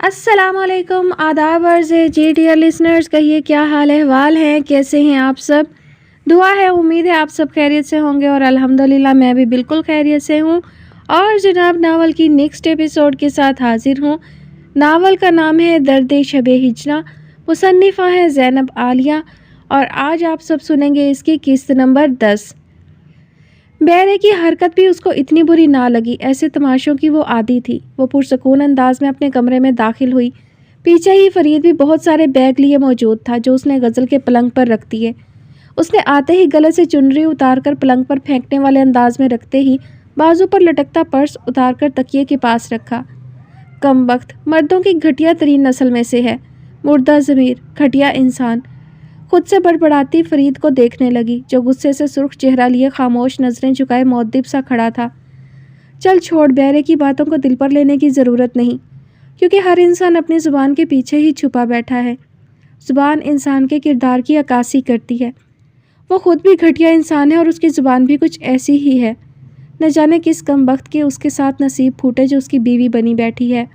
अस्सलाम वालेकुम, आदाब अर्ज़ है जी डियर लिसनर्स। कहिए क्या हाल अहवाल हैं, कैसे हैं आप सब। दुआ है, उम्मीद है आप सब खैरियत से होंगे और अल्हम्दुलिल्लाह मैं भी बिल्कुल खैरियत से हूँ। और जनाब नावल की नेक्स्ट एपिसोड के साथ हाजिर हूँ। नावल का नाम है दर्द शबे हिजना, मुसन्निफ़ा है ज़ैनब आलिया और आज आप सब सुनेंगे इसकी किस्त नंबर 10। बेरे की हरकत भी उसको इतनी बुरी ना लगी। ऐसे तमाशों की वो आदी थी। वो पुरसकून अंदाज में अपने कमरे में दाखिल हुई। पीछे ही फरीद भी बहुत सारे बैग लिए मौजूद था जो उसने गज़ल के पलंग पर रख दिए। उसने आते ही गले से चुनरी उतारकर पलंग पर फेंकने वाले अंदाज में रखते ही बाजू पर लटकता पर्स उतारकर तकिए के पास रखा। कमबख्त, मर्दों की घटिया तरीन नस्ल में से है। मुर्दा ज़मीर, घटिया इंसान। खुद से बड़बड़ाती फरीद को देखने लगी जो गुस्से से सुर्ख चेहरा लिए खामोश नजरें झुकाए मुअद्दिब सा खड़ा था। चल छोड़, बेरे की बातों को दिल पर लेने की ज़रूरत नहीं, क्योंकि हर इंसान अपनी ज़ुबान के पीछे ही छुपा बैठा है। ज़ुबान इंसान के किरदार की अक्कासी करती है। वो खुद भी घटिया इंसान है और उसकी ज़ुबान भी कुछ ऐसी ही है। न जाने किस कमबख्त के उसके साथ नसीब फूटे जो उसकी बीवी बनी बैठी है।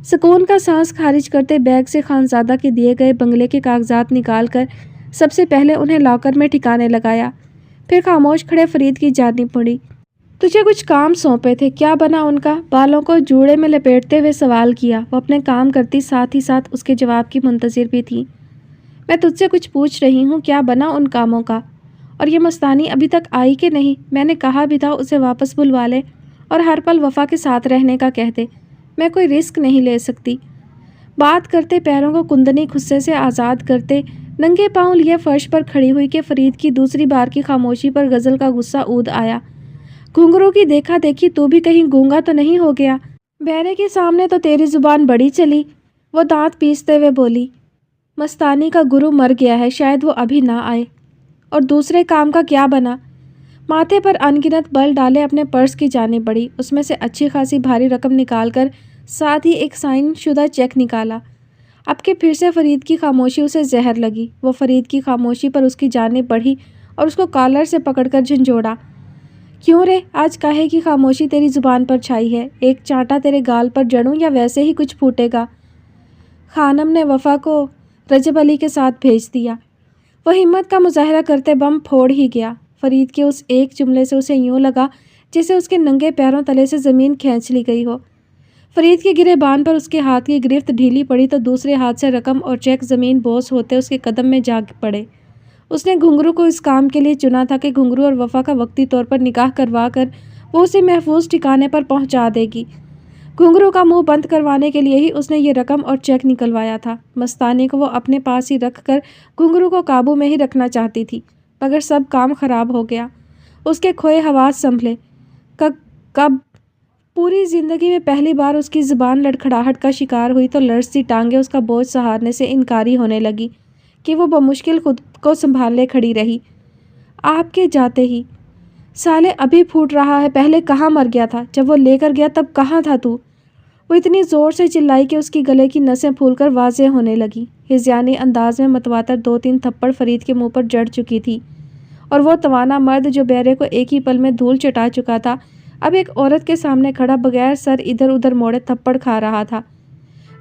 सुकून का सांस खारिज करते बैग से खानज़ादा के दिए गए बंगले के कागजात निकाल कर सबसे पहले उन्हें लॉकर में ठिकाने लगाया। फिर खामोश खड़े फरीद की जानिब मुड़ी। तुझे कुछ काम सौंपे थे, क्या बना उनका? बालों को जूड़े में लपेटते हुए सवाल किया। वो अपने काम करती साथ ही साथ उसके जवाब की मुंतज़िर भी थी। मैं तुझसे कुछ पूछ रही हूँ, क्या बना उन कामों का? और ये मस्तानी अभी तक आई कि नहीं? मैंने कहा भी था उसे वापस बुलवा ले और हर पल वफ़ा के साथ रहने का कह दे। मैं कोई रिस्क नहीं ले सकती। बात करते पैरों को कुंदनी खुस्से से आज़ाद करते नंगे पांव लिए फर्श पर खड़ी हुई कि फरीद की दूसरी बार की खामोशी पर गज़ल का गुस्सा ऊद आया। घुंघरू की देखा देखी तू भी कहीं गूंगा तो नहीं हो गया? बेरे के सामने तो तेरी ज़ुबान बड़ी चली। वो दांत पीसते हुए बोली। मस्तानी का गुरु मर गया है, शायद वो अभी ना आए। और दूसरे काम का क्या बना? माथे पर अनगिनत बल डाले अपने पर्स की जाने बढ़ी। उसमें से अच्छी खासी भारी रकम निकालकर साथ ही एक साइन शुदा चेक निकाला। अब के फिर से फरीद की खामोशी उसे जहर लगी। वो फरीद की खामोशी पर उसकी जानिब बढ़ी और उसको कॉलर से पकड़कर झंझोड़ा। क्यों रे, आज काहे की खामोशी तेरी ज़ुबान पर छाई है? एक चांटा तेरे गाल पर जड़ूं या वैसे ही कुछ फूटेगा? खानम ने वफ़ा को रजब अली के साथ भेज दिया। वह हिम्मत का मुजाहरा करते बम फोड़ ही गया। फरीद के उस एक जुमले से उसे यूं लगा जैसे उसके नंगे पैरों तले से ज़मीन खींच ली गई हो। फरीद के गिरेबान पर उसके हाथ की गिरफ्त ढीली पड़ी तो दूसरे हाथ से रकम और चेक ज़मीन बोस होते उसके कदम में जा पड़े। उसने घुंघरू को इस काम के लिए चुना था कि घुंघरू और वफ़ा का वक्ती तौर पर निकाह करवा कर वो उसे महफूज ठिकाने पर पहुंचा देगी। घुंघरू का मुंह बंद करवाने के लिए ही उसने ये रकम और चेक निकलवाया था। मस्तानी को वो अपने पास ही रख कर घुंघरू को काबू में ही रखना चाहती थी, मगर सब काम खराब हो गया। उसके खोए हवास संभले। कब पूरी ज़िंदगी में पहली बार उसकी ज़ुबान लड़खड़ाहट का शिकार हुई तो लड़ती टांगें उसका बोझ सहारने से इनकारी होने लगी कि वो बमुश्किल खुद को संभालने खड़ी रही। आपके जाते ही साले अभी फूट रहा है, पहले कहाँ मर गया था? जब वो लेकर गया तब कहाँ था तू? वो इतनी ज़ोर से चिल्लाई कि उसकी गले की नसें फूलकर वाज़ेह होने लगी। हिज़यानी अंदाज में मतवातर 2-3 थप्पड़ फरीद के मुंह पर जड़ चुकी थी और वो तवाना मर्द जो बेरे को एक ही पल में धूल चटा चुका था अब एक औरत के सामने खड़ा बगैर सर इधर उधर मोड़े थप्पड़ खा रहा था।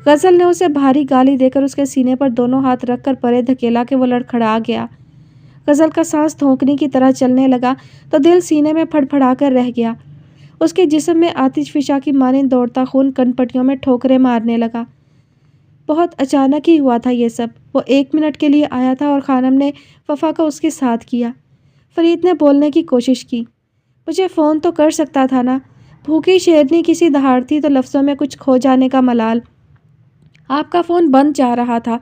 गज़ल ने उसे भारी गाली देकर उसके सीने पर दोनों हाथ रखकर परे धकेला के वो लड़खड़ा गया। गज़ल का सांस धोंकने की तरह चलने लगा तो दिल सीने में फड़फड़ा कर रह गया। उसके जिस्म में आतिशफिशा की मानिंद दौड़ता खून कनपटियों में ठोकरें मारने लगा। बहुत अचानक ही हुआ था ये सब। वो 1 मिनट के लिए आया था और खानम ने वफ़ा को उसके साथ किया। फरीद ने बोलने की कोशिश की। मुझे फ़ोन तो कर सकता था ना? भूखी शेरनी किसी दहाड़ती तो लफ्ज़ों में कुछ खो जाने का मलाल। आपका फ़ोन बंद जा रहा था।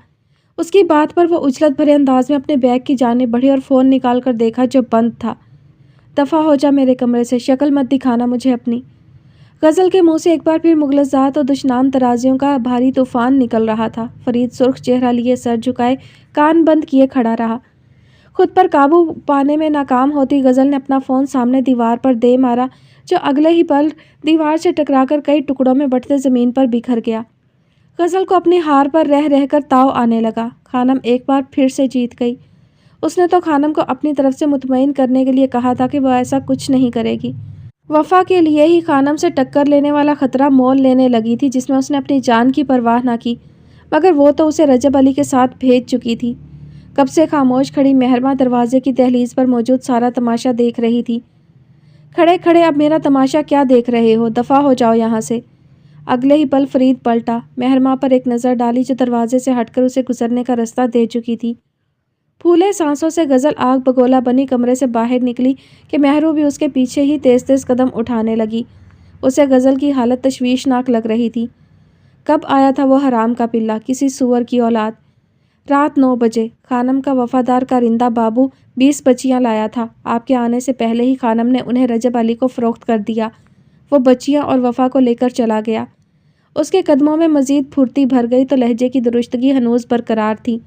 उसकी बात पर वो उजलत भरे अंदाज में अपने बैग की जानिब बढ़ी और फ़ोन निकाल कर देखा जो बंद था। दफ़ा हो जा मेरे कमरे से, शक्ल मत दिखाना मुझे अपनी। गज़ल के मुंह से एक बार फिर मुग़लज़ात और दुश्नाम तराजियों का भारी तूफ़ान निकल रहा था। फरीद सुर्ख चेहरा लिए सर झुकाए कान बंद किए खड़ा रहा। खुद पर काबू पाने में नाकाम होती गज़ल ने अपना फ़ोन सामने दीवार पर दे मारा जो अगले ही पल दीवार से टकराकर कई टुकड़ों में बंटते ज़मीन पर बिखर गया। गज़ल को अपनी हार पर रह रहकर ताव आने लगा। खानम एक बार फिर से जीत गई। उसने तो खानम को अपनी तरफ से मुतमईन करने के लिए कहा था कि वह ऐसा कुछ नहीं करेगी। वफ़ा के लिए ही खानम से टक्कर लेने वाला ख़तरा मोल लेने लगी थी, जिसमें उसने अपनी जान की परवाह ना की, मगर वो तो उसे रजब अली के साथ भेज चुकी थी। कब से खामोश खड़ी महरमा दरवाजे की दहलीज पर मौजूद सारा तमाशा देख रही थी। खड़े खड़े अब मेरा तमाशा क्या देख रहे हो, दफ़ा हो जाओ यहाँ से। अगले ही पल फरीद पलटा, महरमा पर एक नज़र डाली जो दरवाजे से हटकर उसे गुजरने का रास्ता दे चुकी थी। फूले सांसों से गज़ल आग बगोला बनी कमरे से बाहर निकली कि महरू भी उसके पीछे ही तेज़ तेज़ कदम उठाने लगी। उसे गज़ल की हालत तशवीशनाक लग रही थी। कब आया था वो हराम का पिल्ला, किसी सूअर की औलाद। रात 9 बजे खानम का वफादार कारिंदा बाबू 20 बच्चियाँ लाया था। आपके आने से पहले ही खानम ने उन्हें रजब अली को फ़रोख्त कर दिया। वो बच्चियाँ और वफ़ा को लेकर चला गया। उसके कदमों में मज़ीद फुर्ती भर गई तो लहजे की दुरुस्तगी हनूज़ बरकरार थी।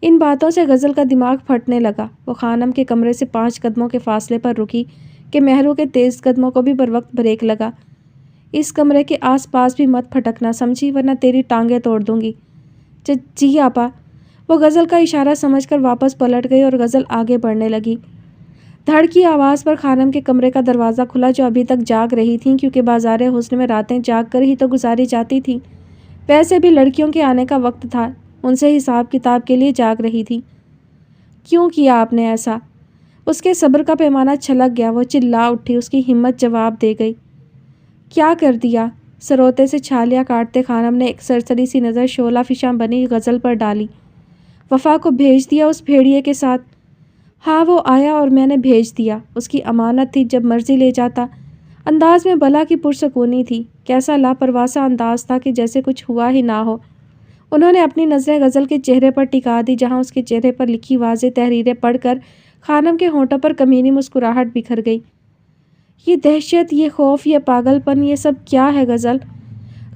इन बातों से गज़ल का दिमाग फटने लगा। वो खानम के कमरे से 5 कदमों के फासले पर रुकी कि महरू के तेज़ कदमों को भी बरवक्त ब्रेक लगा। इस कमरे के आसपास भी मत फटकना समझी, वरना तेरी टांगें तोड़ दूंगी। जी आपा। वो गज़ल का इशारा समझकर वापस पलट गई और गज़ल आगे बढ़ने लगी। धड़ की आवाज़ पर खानम के कमरे का दरवाज़ा खुला, जो अभी तक जाग रही थीं, क्योंकि बाज़ार हुस्न में रातें जाग कर ही तो गुजारी जाती थीं। वैसे भी लड़कियों के आने का वक्त था, उनसे हिसाब किताब के लिए जाग रही थी। क्यों किया आपने ऐसा? उसके सब्र का पैमाना छलक गया। वो चिल्ला उठी। उसकी हिम्मत जवाब दे गई। क्या कर दिया? सरोते से छालियाँ काटते खानम ने एक सरसरी सी नज़र शोला फिशां बनी गज़ल पर डाली। वफ़ा को भेज दिया उस भेड़िए के साथ? हाँ, वो आया और मैंने भेज दिया। उसकी अमानत थी, जब मर्जी ले जाता। अंदाज में बला की पुरसकूनी थी। कैसा लापरवाह सा अंदाज था कि जैसे कुछ हुआ ही ना हो। उन्होंने अपनी नज़रें गज़ल के चेहरे पर टिका दी, जहाँ उसके चेहरे पर लिखी वाज़ेह तहरीरें पढ़कर खानम के होंठों पर कमीनी मुस्कुराहट बिखर गई। ये दहशत, ये खौफ, ये पागलपन, ये सब क्या है गज़ल?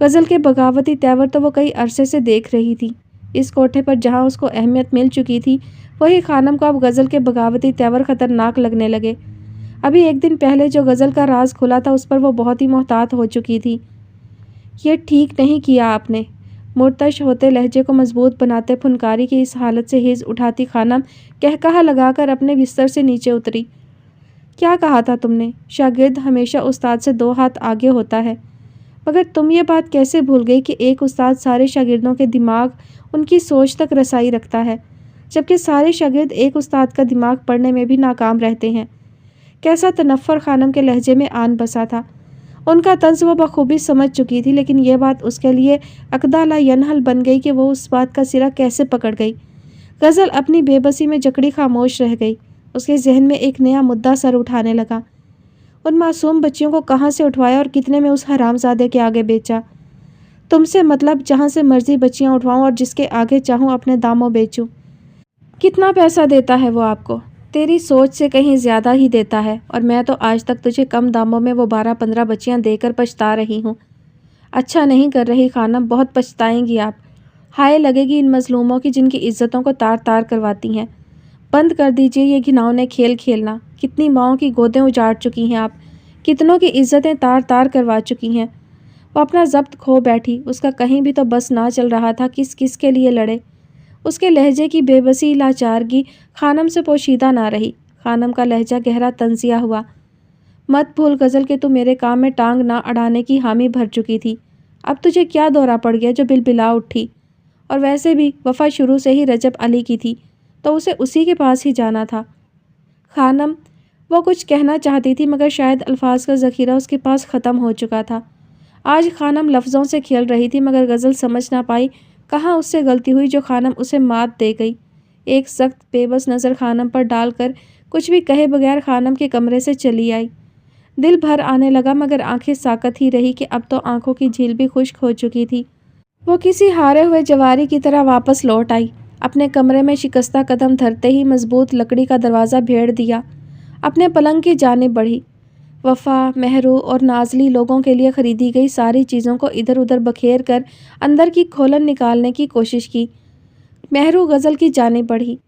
गज़ल के बगावती तेवर तो वो कई अरसे से देख रही थी। इस कोठे पर जहाँ उसको अहमियत मिल चुकी थी, वही खानम को अब गज़ल के बगावती तेवर ख़तरनाक लगने लगे। अभी एक दिन पहले जो गज़ल का राज खुला था, उस पर वो बहुत ही मोहतात हो चुकी थी। ये ठीक नहीं किया आपने। मुर्तश होते लहजे को मजबूत बनाते फुनकारी की इस हालत से हिज़ उठाती खानम कहकहा लगाकर अपने बिस्तर से नीचे उतरी। क्या कहा था तुमने? शागिर्द हमेशा उस्ताद से 2 हाथ आगे होता है। मगर तुम ये बात कैसे भूल गई कि एक उस्ताद सारे शागिर्दों के दिमाग, उनकी सोच तक रसाई रखता है, जबकि सारे शागिर्द एक उस्ताद का दिमाग पढ़ने में भी नाकाम रहते हैं। कैसा तनफ़्फ़ुर खानम के लहजे में आन बसा था। उनका तंज़ वो बखूबी समझ चुकी थी, लेकिन यह बात उसके लिए अक़दा ला यनहल बन गई कि वो उस बात का सिरा कैसे पकड़ गई। गज़ल अपनी बेबसी में जकड़ी खामोश रह गई। उसके जहन में एक नया मुद्दा सर उठाने लगा। उन मासूम बच्चियों को कहाँ से उठवाया और कितने में उस हरामज़ादे के आगे बेचा? तुमसे मतलब जहाँ से मर्जी बच्चियाँ उठवाऊँ और जिसके आगे चाहूँ अपने दामों बेचूँ। कितना पैसा देता है वो आपको? तेरी सोच से कहीं ज़्यादा ही देता है, और मैं तो आज तक तुझे कम दामों में वो 12-15 बच्चियाँ देकर पछता रही हूँ। अच्छा नहीं कर रही खानम, बहुत पछताएंगी आप। हाय लगेगी इन मज़लूमों की जिनकी इज्जतों को तार तार करवाती हैं। बंद कर दीजिए ये घिनौने खेल खेलना। कितनी माँओं की गोदें उजाड़ चुकी हैं आप, कितनों की इज्जतें तार तार करवा चुकी हैं। वो अपना ज़ब्त खो बैठी। उसका कहीं भी तो बस ना चल रहा था किस किस के लिए लड़े। उसके लहजे की बेबसी लाचारगी खानम से पोशीदा ना रही। खानम का लहजा गहरा तंजिया हुआ। मत भूल गज़ल के तू मेरे काम में टांग ना अड़ाने की हामी भर चुकी थी। अब तुझे क्या दौरा पड़ गया जो बिलबिला उठी? और वैसे भी वफ़ा शुरू से ही रजब अली की थी, तो उसे उसी के पास ही जाना था। खानम वो कुछ कहना चाहती थी, मगर शायद अल्फाज का ज़ख़ीरा उसके पास ख़त्म हो चुका था। आज खानम लफ्ज़ों से खेल रही थी, मगर गज़ल समझ ना पाई कहाँ उससे गलती हुई जो खानम उसे मात दे गई। एक सख्त बेबस नज़र खानम पर डालकर कुछ भी कहे बगैर खानम के कमरे से चली आई। दिल भर आने लगा, मगर आंखें साकत ही रही कि अब तो आंखों की झील भी खुश्क हो चुकी थी। वो किसी हारे हुए जवारी की तरह वापस लौट आई। अपने कमरे में शिकस्ता कदम धरते ही मजबूत लकड़ी का दरवाज़ा भेड़ दिया। अपने पलंग की जानिब बढ़ी। वफ़ा, महरू और नाज़ली लोगों के लिए ख़रीदी गई सारी चीज़ों को इधर उधर बखेर कर अंदर की खोलन निकालने की कोशिश की। महरू गज़ल की जानिब बढ़ी।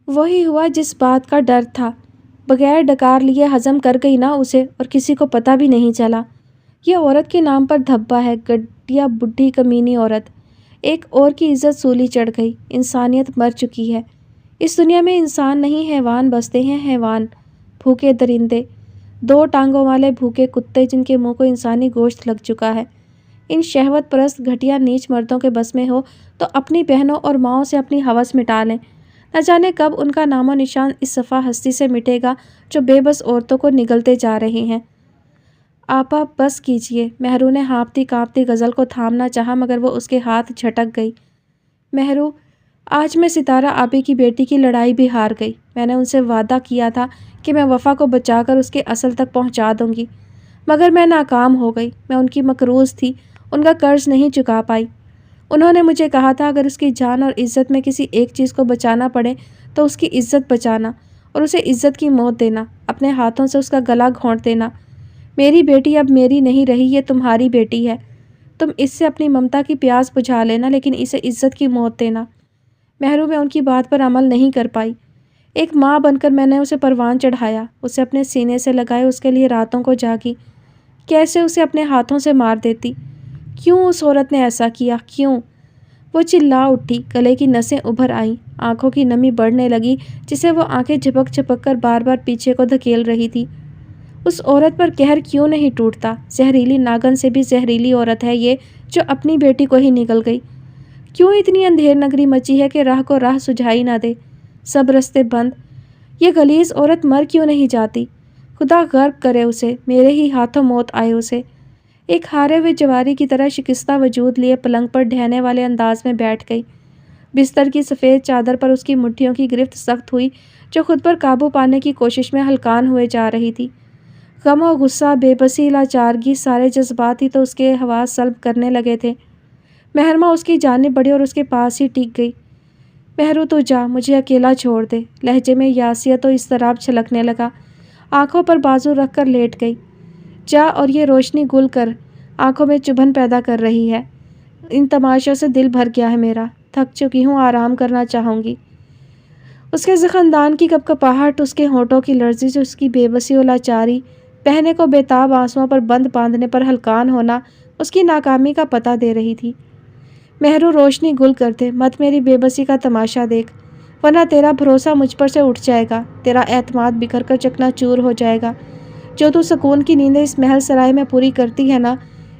वही हुआ जिस बात का डर था। बगैर डकार लिए हज़म कर गई ना उसे, और किसी को पता भी नहीं चला। ये औरत के नाम पर धब्बा है, गड्डिया बुढ़ी कमीनी औरत। एक और की इज़्ज़त सूली चढ़ गई। इंसानियत मर चुकी है। इस दुनिया में इंसान नहीं, हैवान बसते हैं, हैवान, भूखे दरिंदे। 2 टांगों वाले भूखे कुत्ते जिनके मुंह को इंसानी गोश्त लग चुका है। इन शहवत परस्त घटिया नीच मर्दों के बस में हो तो अपनी बहनों और माँओं से अपनी हवस मिटा लें। न जाने कब उनका नामो निशान इस सफ़ा हस्ती से मिटेगा जो बेबस औरतों को निगलते जा रहे हैं। आपा बस कीजिए। मेहरू ने हाँफती काँपती गज़ल को थामना चाहा मगर वो उसके हाथ झटक गई। मेहरू, आज मैं सितारा आपी की बेटी की लड़ाई भी हार गई। मैंने उनसे वादा किया था कि मैं वफ़ा को बचाकर उसके असल तक पहुंचा दूंगी, मगर मैं नाकाम हो गई। मैं उनकी मकरूज़ थी, उनका कर्ज नहीं चुका पाई। उन्होंने मुझे कहा था अगर उसकी जान और इज़्ज़त में किसी एक चीज़ को बचाना पड़े तो उसकी इज़्ज़त बचाना और उसे इज़्ज़त की मौत देना, अपने हाथों से उसका गला घोंट देना। मेरी बेटी अब मेरी नहीं रही, ये तुम्हारी बेटी है। तुम इससे अपनी ममता की प्यास बुझा लेना, लेकिन इसे इज़्ज़त की मौत देना। मेहरू, मैं उनकी बात पर अमल नहीं कर पाई। एक माँ बनकर मैंने उसे परवान चढ़ाया, उसे अपने सीने से लगाए, उसके लिए रातों को जागी। कैसे उसे अपने हाथों से मार देती। क्यों उस औरत ने ऐसा किया, क्यों? वो चिल्ला उठी, गले की नसें उभर आईं, आंखों की नमी बढ़ने लगी जिसे वो आंखें झपक झपक कर बार बार पीछे को धकेल रही थी। उस औरत पर कहर क्यों नहीं टूटता? जहरीली नागन से भी जहरीली औरत है ये, जो अपनी बेटी को ही निगल गई। क्यों इतनी अंधेर नगरी मची है कि राह को राह सुझाई ना दे? सब रास्ते बंद। ये गलीज औरत मर क्यों नहीं जाती? खुदा गर्क करे उसे, मेरे ही हाथों मौत आए उसे। एक हारे हुए जवारी की तरह शिकस्ता वजूद लिए पलंग पर ढहने वाले अंदाज में बैठ गई। बिस्तर की सफ़ेद चादर पर उसकी मुट्ठियों की गिरफ्त सख्त हुई, जो खुद पर काबू पाने की कोशिश में हलकान हुए जा रही थी। गम और गुस्सा, बेबसी, लाचारगी, सारे जज्बात ही तो उसके हवास सल्ब करने लगे थे। महरमा उसकी जानिब बढ़ी और उसके पास ही टिक गई। मेहरू, तो जा, मुझे अकेला छोड़ दे। लहजे में यासियत तो इस्तराब छलकने लगा। आंखों पर बाजू रख कर लेट गई। जा, और ये रोशनी गुल कर आंखों में चुभन पैदा कर रही है। इन तमाशों से दिल भर गया है मेरा। थक चुकी हूँ, आराम करना चाहूँगी। उसके ज़ख़नदान की कपकपाहट, उसके होठों की लर्जिश, उसकी बेबसी और लाचारी, बहने को बेताब आंसुओं पर बंद बांधने पर हलकान होना उसकी नाकामी का पता दे रही थी। मेहरू, रोशनी गुल कर दे, मत मेरी बेबसी का तमाशा देख, वरना तेरा भरोसा मुझ पर से उठ जाएगा, तेरा एतमाद बिखर कर चकनाचूर हो जाएगा। जो तू सुकून की नींदें इस महल सराय में पूरी करती है ना,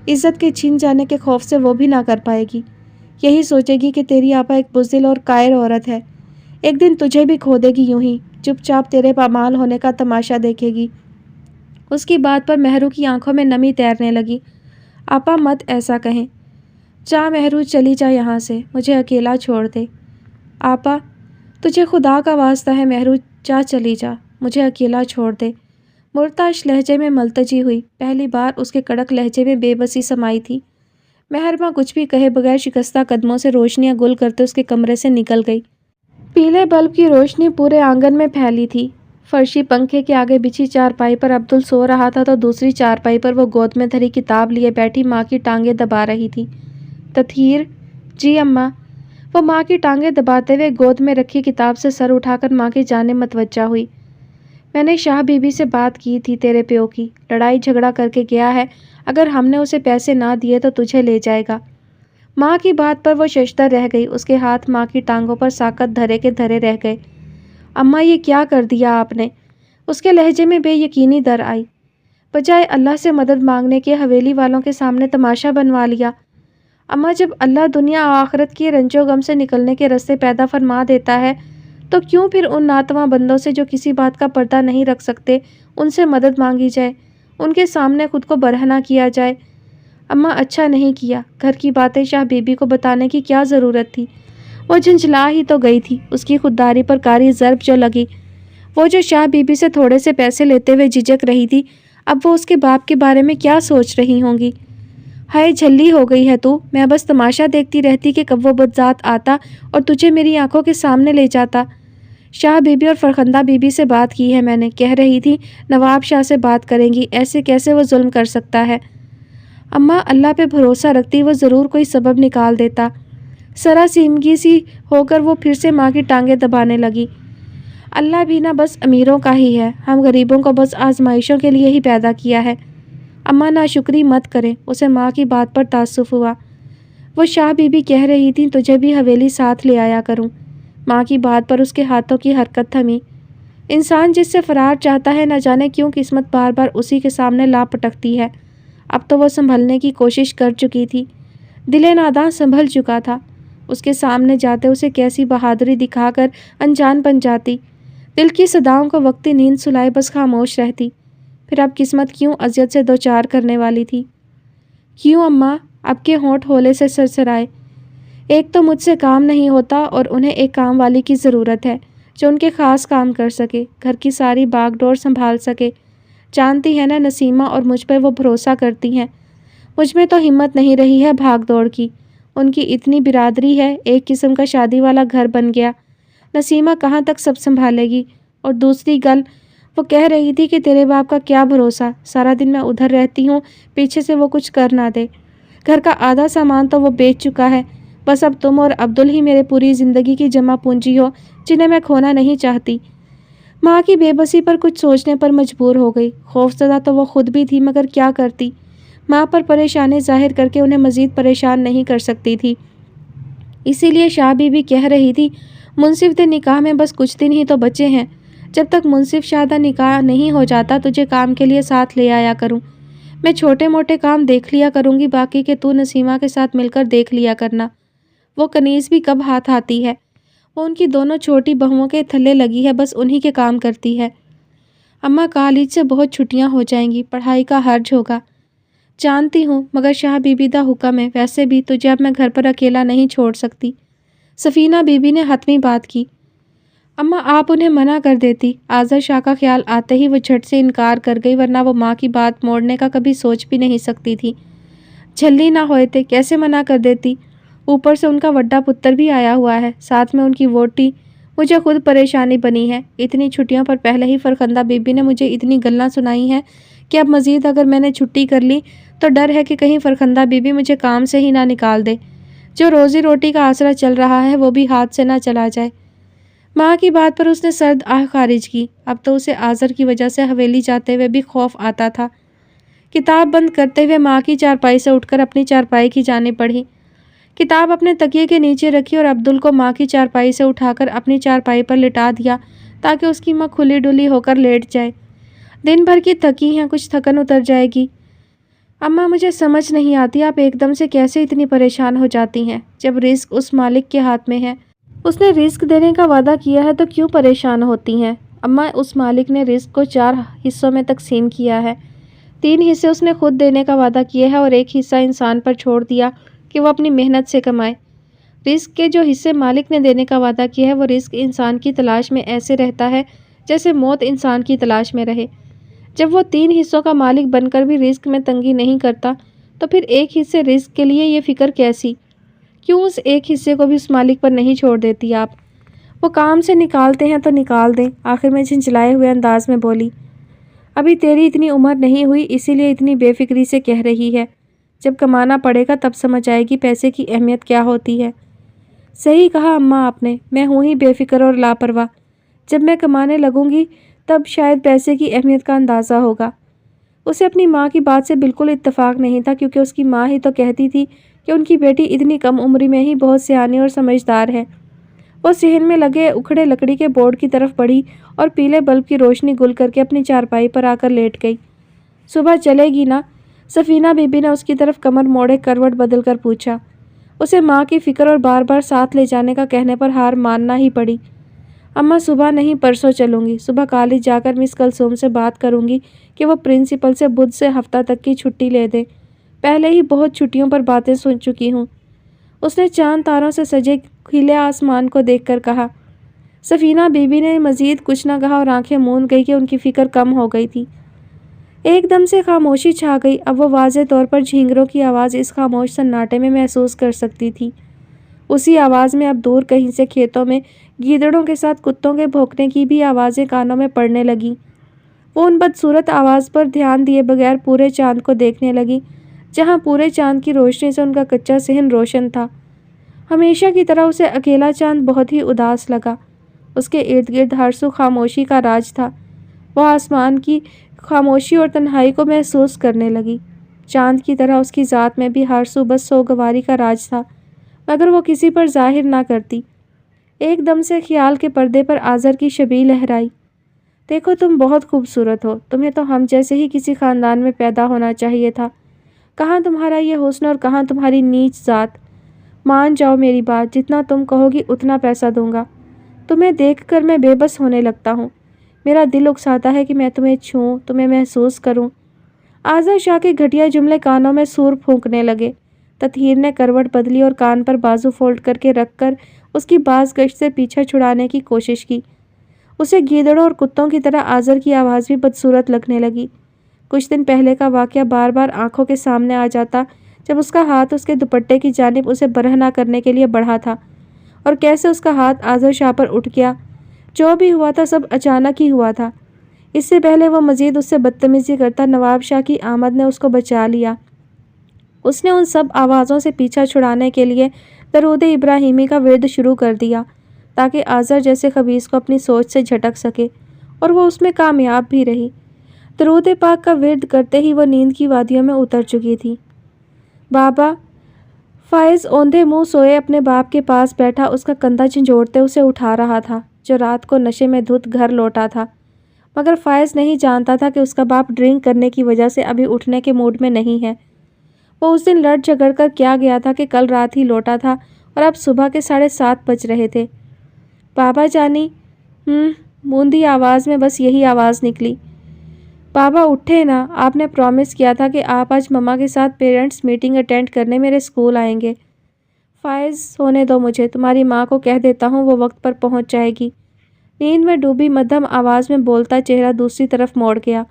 इज़्ज़त के छीन जाने के खौफ से वो भी ना कर पाएगी। यही सोचेगी कि तेरी आपा एक बुज़दिल और कायर औरत है। एक दिन तुझे भी खो देगी, यूं ही चुपचाप तेरे पामाल होने का तमाशा देखेगी। उसकी बात पर मेहरू की आंखों में नमी तैरने लगी। आपा मत ऐसा कहें। जा मेहरू, चली जा यहाँ से, मुझे अकेला छोड़ दे। आपा, तुझे खुदा का वास्ता है मेहरू, जा, चली जा, मुझे अकेला छोड़ दे। मुर्ताश लहजे में मलतजी हुई। पहली बार उसके कड़क लहजे में बेबसी समाई थी। मेहरमा कुछ भी कहे बगैर शिकस्ता कदमों से रोशनियां गुल करते उसके कमरे से निकल गई। पीले बल्ब की रोशनी पूरे आंगन में फैली थी। फर्शी पंखे के आगे बिछी चारपाई पर अब्दुल सो रहा था तो दूसरी चारपाई पर वो गोद में धरी किताब लिए बैठी माँ की टांगें दबा रही थी। तथीर, जी अम्मा। वो माँ की टांगें दबाते हुए गोद में रखी किताब से सर उठाकर माँ की जानिब मतवज्जा हुई। मैंने शाह बीबी से बात की थी तेरे प्यो की, लड़ाई झगड़ा करके गया है, अगर हमने उसे पैसे ना दिए तो तुझे ले जाएगा। माँ की बात पर वो शशदर रह गई। उसके हाथ माँ की टांगों पर साकत धरे के धरे रह गए। अम्मा, ये क्या कर दिया आपने? उसके लहजे में बेयकीनी दर आई। बजाय अल्लाह से मदद मांगने के हवेली वालों के सामने तमाशा बनवा लिया। अम्मा, जब अल्लाह दुनिया आखिरत के रंजो गम से निकलने के रास्ते पैदा फरमा देता है तो क्यों फिर उन नातवा बंदों से जो किसी बात का पर्दा नहीं रख सकते उनसे मदद मांगी जाए, उनके सामने खुद को बरहना किया जाए? अम्मा, अच्छा नहीं किया। घर की बातें शाह बीबी को बताने की क्या ज़रूरत थी? वो झंझला ही तो गई थी। उसकी खुददारी पर कारी ज़र्ब जो लगी, वो जो शाह बीबी से थोड़े से पैसे लेते हुए झिझक रही थी, अब वो उसके बाप के बारे में क्या सोच रही होंगी? हाय, झल्ली हो गई है तू। मैं बस तमाशा देखती रहती कि कब वो बदजात आता और तुझे मेरी आंखों के सामने ले जाता। शाह बीबी और फरखंदा बीबी से बात की है मैंने, कह रही थी नवाब शाह से बात करेंगी, ऐसे कैसे वो जुल्म कर सकता है? अम्मा, अल्लाह पे भरोसा रखती वो ज़रूर कोई सबब निकाल देता। सरासीमगी सी होकर वो फिर से माँ की टांगें दबाने लगी। अल्लाह भी ना बस अमीरों का ही है, हम गरीबों को बस आजमाइशों के लिए ही पैदा किया है। अम्मा, नाशुक्री मत करें। उसे माँ की बात पर तासुफ हुआ। वो शाह बीबी कह रही थी तुझे भी हवेली साथ ले आया करूं। माँ की बात पर उसके हाथों की हरकत थमी। इंसान जिससे फरार चाहता है, न जाने क्यों किस्मत बार बार उसी के सामने ला पटकती है। अब तो वो संभलने की कोशिश कर चुकी थी। दिले नादां संभल चुका था। उसके सामने जाते उसे कैसी बहादुरी दिखाकर अनजान बन जाती। दिल की सदाओं को वक्ती नींद सुलाए बस खामोश रहती। फिर अब किस्मत क्यों अजियत से दो चार करने वाली थी? क्यों अम्मा? अब के होंठ होले से सरसराए। एक तो मुझसे काम नहीं होता और उन्हें एक काम वाली की ज़रूरत है जो उनके ख़ास काम कर सके, घर की सारी बागडोर संभाल सके। जानती है ना नसीमा, और मुझ पर वो भरोसा करती हैं। मुझ में तो हिम्मत नहीं रही है भाग दौड़ की। उनकी इतनी बिरादरी है, एक किस्म का शादी वाला घर बन गया। नसीमा कहाँ तक सब संभालेगी? और दूसरी गल, वो कह रही थी कि तेरे बाप का क्या भरोसा, सारा दिन मैं उधर रहती हूँ, पीछे से वो कुछ कर ना दे। घर का आधा सामान तो वो बेच चुका है। बस अब तुम और अब्दुल ही मेरे पूरी ज़िंदगी की जमा पूंजी हो, जिन्हें मैं खोना नहीं चाहती। माँ की बेबसी पर कुछ सोचने पर मजबूर हो गई। खौफज़दा तो वो खुद भी थी, मगर क्या करती? माँ पर परेशानी जाहिर करके उन्हें मज़ीद परेशान नहीं कर सकती थी। इसीलिए शाह बीबी कह रही थी, मुंसिफ दे निकाह में बस कुछ दिन ही तो बचे हैं। जब तक मुंसिफ शादा निकाह नहीं हो जाता, तुझे काम के लिए साथ ले आया करूँ। मैं छोटे मोटे काम देख लिया करूँगी, बाकी के तू नसीमा के साथ मिलकर देख लिया करना। वो कनीज़ भी कब हाथ आती है। वो उनकी दोनों छोटी बहुओं के थल्ले लगी है, बस उन्हीं के काम करती है। अम्मा, कॉलेज से बहुत छुट्टियां हो जाएंगी, पढ़ाई का हर्ज होगा। जानती हूँ, मगर शाह बीबी दा हुक्म है। वैसे भी तुझे अब मैं घर पर अकेला नहीं छोड़ सकती। सफ़ीना बीबी ने हतमी बात की। अम्मा, आप उन्हें मना कर देती। आज़र शाह का ख्याल आते ही वो झट से इनकार कर गई, वरना वो माँ की बात मोड़ने का कभी सोच भी नहीं सकती थी। झल्ली ना होए थे, कैसे मना कर देती? ऊपर से उनका वड्डा पुत्र भी आया हुआ है, साथ में उनकी वोटी। मुझे खुद परेशानी बनी है। इतनी छुट्टियों पर पहले ही फरखंदा बीबी ने मुझे इतनी गल्लां सुनाई हैं कि अब मज़ीद अगर मैंने छुट्टी कर ली तो डर है कि कहीं फरखंदा बीबी मुझे काम से ही ना निकाल दे। जो रोज़ी रोटी का आसरा चल रहा है वो भी हाथ से ना चला जाए। माँ की बात पर उसने सर्द आह खारिज की। अब तो उसे आज़र की वजह से हवेली जाते हुए भी खौफ आता था। किताब बंद करते हुए माँ की चारपाई से उठकर अपनी चारपाई की जाने पड़ी। किताब अपने तकिए के नीचे रखी और अब्दुल को माँ की चारपाई से उठाकर अपनी चारपाई पर लिटा दिया ताकि उसकी माँ खुली डुली होकर लेट जाए। दिन भर की थकी हैं, कुछ थकन उतर जाएगी। अम्मा, मुझे समझ नहीं आती आप एकदम से कैसे इतनी परेशान हो जाती हैं। जब रिस्क उस मालिक के हाथ में है, उसने रिस्क देने का वादा किया है, तो क्यों परेशान होती हैं? अम्मा, उस मालिक ने रिस्क को 4 हिस्सों में तकसीम किया है। 3 हिस्से उसने खुद देने का वादा किया है और 1 हिस्सा इंसान पर छोड़ दिया कि वो अपनी मेहनत से कमाए। रिस्क के जो हिस्से मालिक ने देने का वादा किया है, वो रिस्क इंसान की तलाश में ऐसे रहता है जैसे मौत इंसान की तलाश में रहे। जब वो 3 हिस्सों का मालिक बनकर भी रिस्क में तंगी नहीं करता, तो फिर 1 हिस्से रिस्क के लिए ये फ़िक्र कैसी? क्यों उस 1 हिस्से को भी उस मालिक पर नहीं छोड़ देती आप? वो काम से निकालते हैं तो निकाल दें। आखिर में झिंझलाए हुए अंदाज में बोली, अभी तेरी इतनी उम्र नहीं हुई, इसीलिए इतनी बेफिक्री से कह रही है। जब कमाना पड़ेगा तब समझ आएगी पैसे की अहमियत क्या होती है। सही कहा अम्मा आपने, मैं हूँ ही बेफिक्र और लापरवाह। जब मैं कमाने लगूंगी तब शायद पैसे की अहमियत का अंदाज़ा होगा। उसे अपनी माँ की बात से बिल्कुल इत्तेफाक नहीं था, क्योंकि उसकी माँ ही तो कहती थी कि उनकी बेटी इतनी कम उम्र में ही बहुत सियानी और समझदार है। वो सिहन में लगे उखड़े लकड़ी के बोर्ड की तरफ बढ़ी और पीले बल्ब की रोशनी गुल करके अपनी चारपाई पर आकर लेट गई। सुबह चलेगी ना? सफ़ीना बीबी ने उसकी तरफ कमर मोड़े करवट बदल कर पूछा। उसे माँ की फ़िक्र और बार बार साथ ले जाने का कहने पर हार मानना ही पड़ी। अम्मा, सुबह नहीं, परसों चलूँगी। सुबह कॉलेज जाकर मिस कलसूम से बात करूँगी कि वो प्रिंसिपल से बुध से हफ्ता तक की छुट्टी ले दे। पहले ही बहुत छुट्टियों पर बातें सुन चुकी हूँ। उसने चांद तारों से सजे खिले आसमान को देखकर कहा। सफ़ीना बीबी ने मज़ीद कुछ न कहा और आंखें मूंद गई कि उनकी फ़िक्र कम हो गई थी। एकदम से खामोशी छा गई। अब वो वाज़े तौर पर झींगरों की आवाज़ इस खामोश सन्नाटे में महसूस कर सकती थी। उसी आवाज़ में अब दूर कहीं से खेतों में गीदड़ों के साथ कुत्तों के भौंकने की भी आवाज़ें कानों में पड़ने लगीं। वो उन बदसूरत आवाज़ पर ध्यान दिए बगैर पूरे चाँद को देखने लगी, जहाँ पूरे चाँद की रोशनी से उनका कच्चा सिहन रोशन था। हमेशा की तरह उसे अकेला चाँद बहुत ही उदास लगा। उसके इर्द गिर्द हरसू खामोशी का राज था। वह आसमान की खामोशी और तन्हाई को महसूस करने लगी। चाँद की तरह उसकी ज़ात में भी हरसू बस सोगवारी का राज था, मगर वो किसी पर जाहिर ना करती। एकदम से ख्याल के पर्दे पर आज़र की शबीह लहराई। دیکھو تم بہت خوبصورت ہو، تمہیں تو ہم جیسے ہی کسی خاندان میں پیدا ہونا چاہیے تھا۔ کہاں تمہارا یہ حسن اور کہاں تمہاری نیچ ذات۔ مان جاؤ میری بات، جتنا تم کہو گی اتنا پیسہ دوں گا۔ تمہیں دیکھ کر میں بے بس ہونے لگتا ہوں۔ میرا دل اکساتا ہے کہ میں تمہیں چھوں، تمہیں محسوس کروں۔ آذر شاہ کے گھٹیا جملے کانوں میں سور پھونکنے لگے۔ تطہیر نے کروٹ بدلی اور کان پر بازو فولڈ کر کے رکھ کر اس کی باز گشت سے پیچھا چھڑانے کی کوشش کی۔ اسے گیدڑوں اور کتوں کی طرح آذر کی آواز بھی بدصورت لگنے لگی۔ کچھ دن پہلے کا واقعہ بار بار آنکھوں کے سامنے آ جاتا جب اس کا ہاتھ اس کے دوپٹے کی جانب اسے برہنہ کرنے کے لیے بڑھا تھا، اور کیسے اس کا ہاتھ آذر شاہ پر اٹھ گیا۔ جو بھی ہوا تھا سب اچانک ہی ہوا تھا۔ اس سے پہلے وہ مزید اس سے بدتمیزی کرتا، نواب شاہ کی آمد نے اس کو بچا لیا۔ اس نے ان سب آوازوں سے پیچھا چھڑانے کے لیے درود ابراہیمی کا ورد شروع کر دیا تاکہ آذر جیسے خبیث کو اپنی سوچ سے جھٹک سکے، اور وہ اس میں کامیاب بھی رہی۔ درود پاک کا ورد کرتے ہی وہ نیند کی وادیوں میں اتر چکی تھی۔ بابا فائز اوندھے منہ سوئے اپنے باپ کے پاس بیٹھا اس کا کندھا جھنجھوڑتے اسے اٹھا رہا تھا، جو رات کو نشے میں دھت گھر لوٹا تھا۔ مگر فائز نہیں جانتا تھا کہ اس کا باپ ڈرنک کرنے کی وجہ سے ابھی اٹھنے کے موڈ میں نہیں ہے۔ وہ اس دن لڑ جھگڑ کر کیا گیا تھا کہ کل رات ہی لوٹا تھا اور اب صبح کے 7:30 بج رہے تھے۔ بابا جانی، موندی آواز میں بس یہی آواز نکلی۔ بابا اٹھے نا، آپ نے پرومس کیا تھا کہ آپ آج مما کے ساتھ پیرنٹس میٹنگ اٹینڈ کرنے میرے اسکول آئیں گے۔ فائز سونے دو مجھے، تمہاری ماں کو کہہ دیتا ہوں، وہ وقت پر پہنچ جائے گی۔ نیند میں ڈوبی مدھم آواز میں بولتا چہرہ دوسری طرف موڑ گیا۔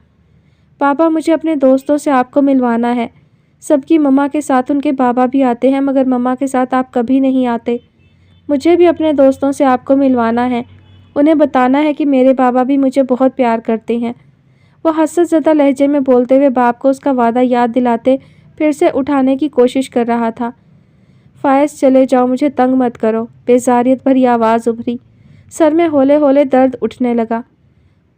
بابا مجھے اپنے دوستوں سے آپ کو ملوانا ہے۔ سب کی مما کے ساتھ ان کے بابا بھی آتے ہیں، مگر مما کے ساتھ آپ کبھی نہیں آتے۔ مجھے بھی اپنے دوستوں سے آپ کو ملوانا ہے، انہیں بتانا ہے کہ میرے بابا بھی مجھے بہت پیار کرتے ہیں۔ وہ حسرت زدہ لہجے میں بولتے ہوئے باپ کو اس کا وعدہ یاد دلاتے پھر سے اٹھانے کی کوشش کر رہا تھا۔ فائز چلے جاؤ، مجھے تنگ مت کرو، بیزاریت بھری آواز ابھری۔ سر میں ہولے ہولے درد اٹھنے لگا۔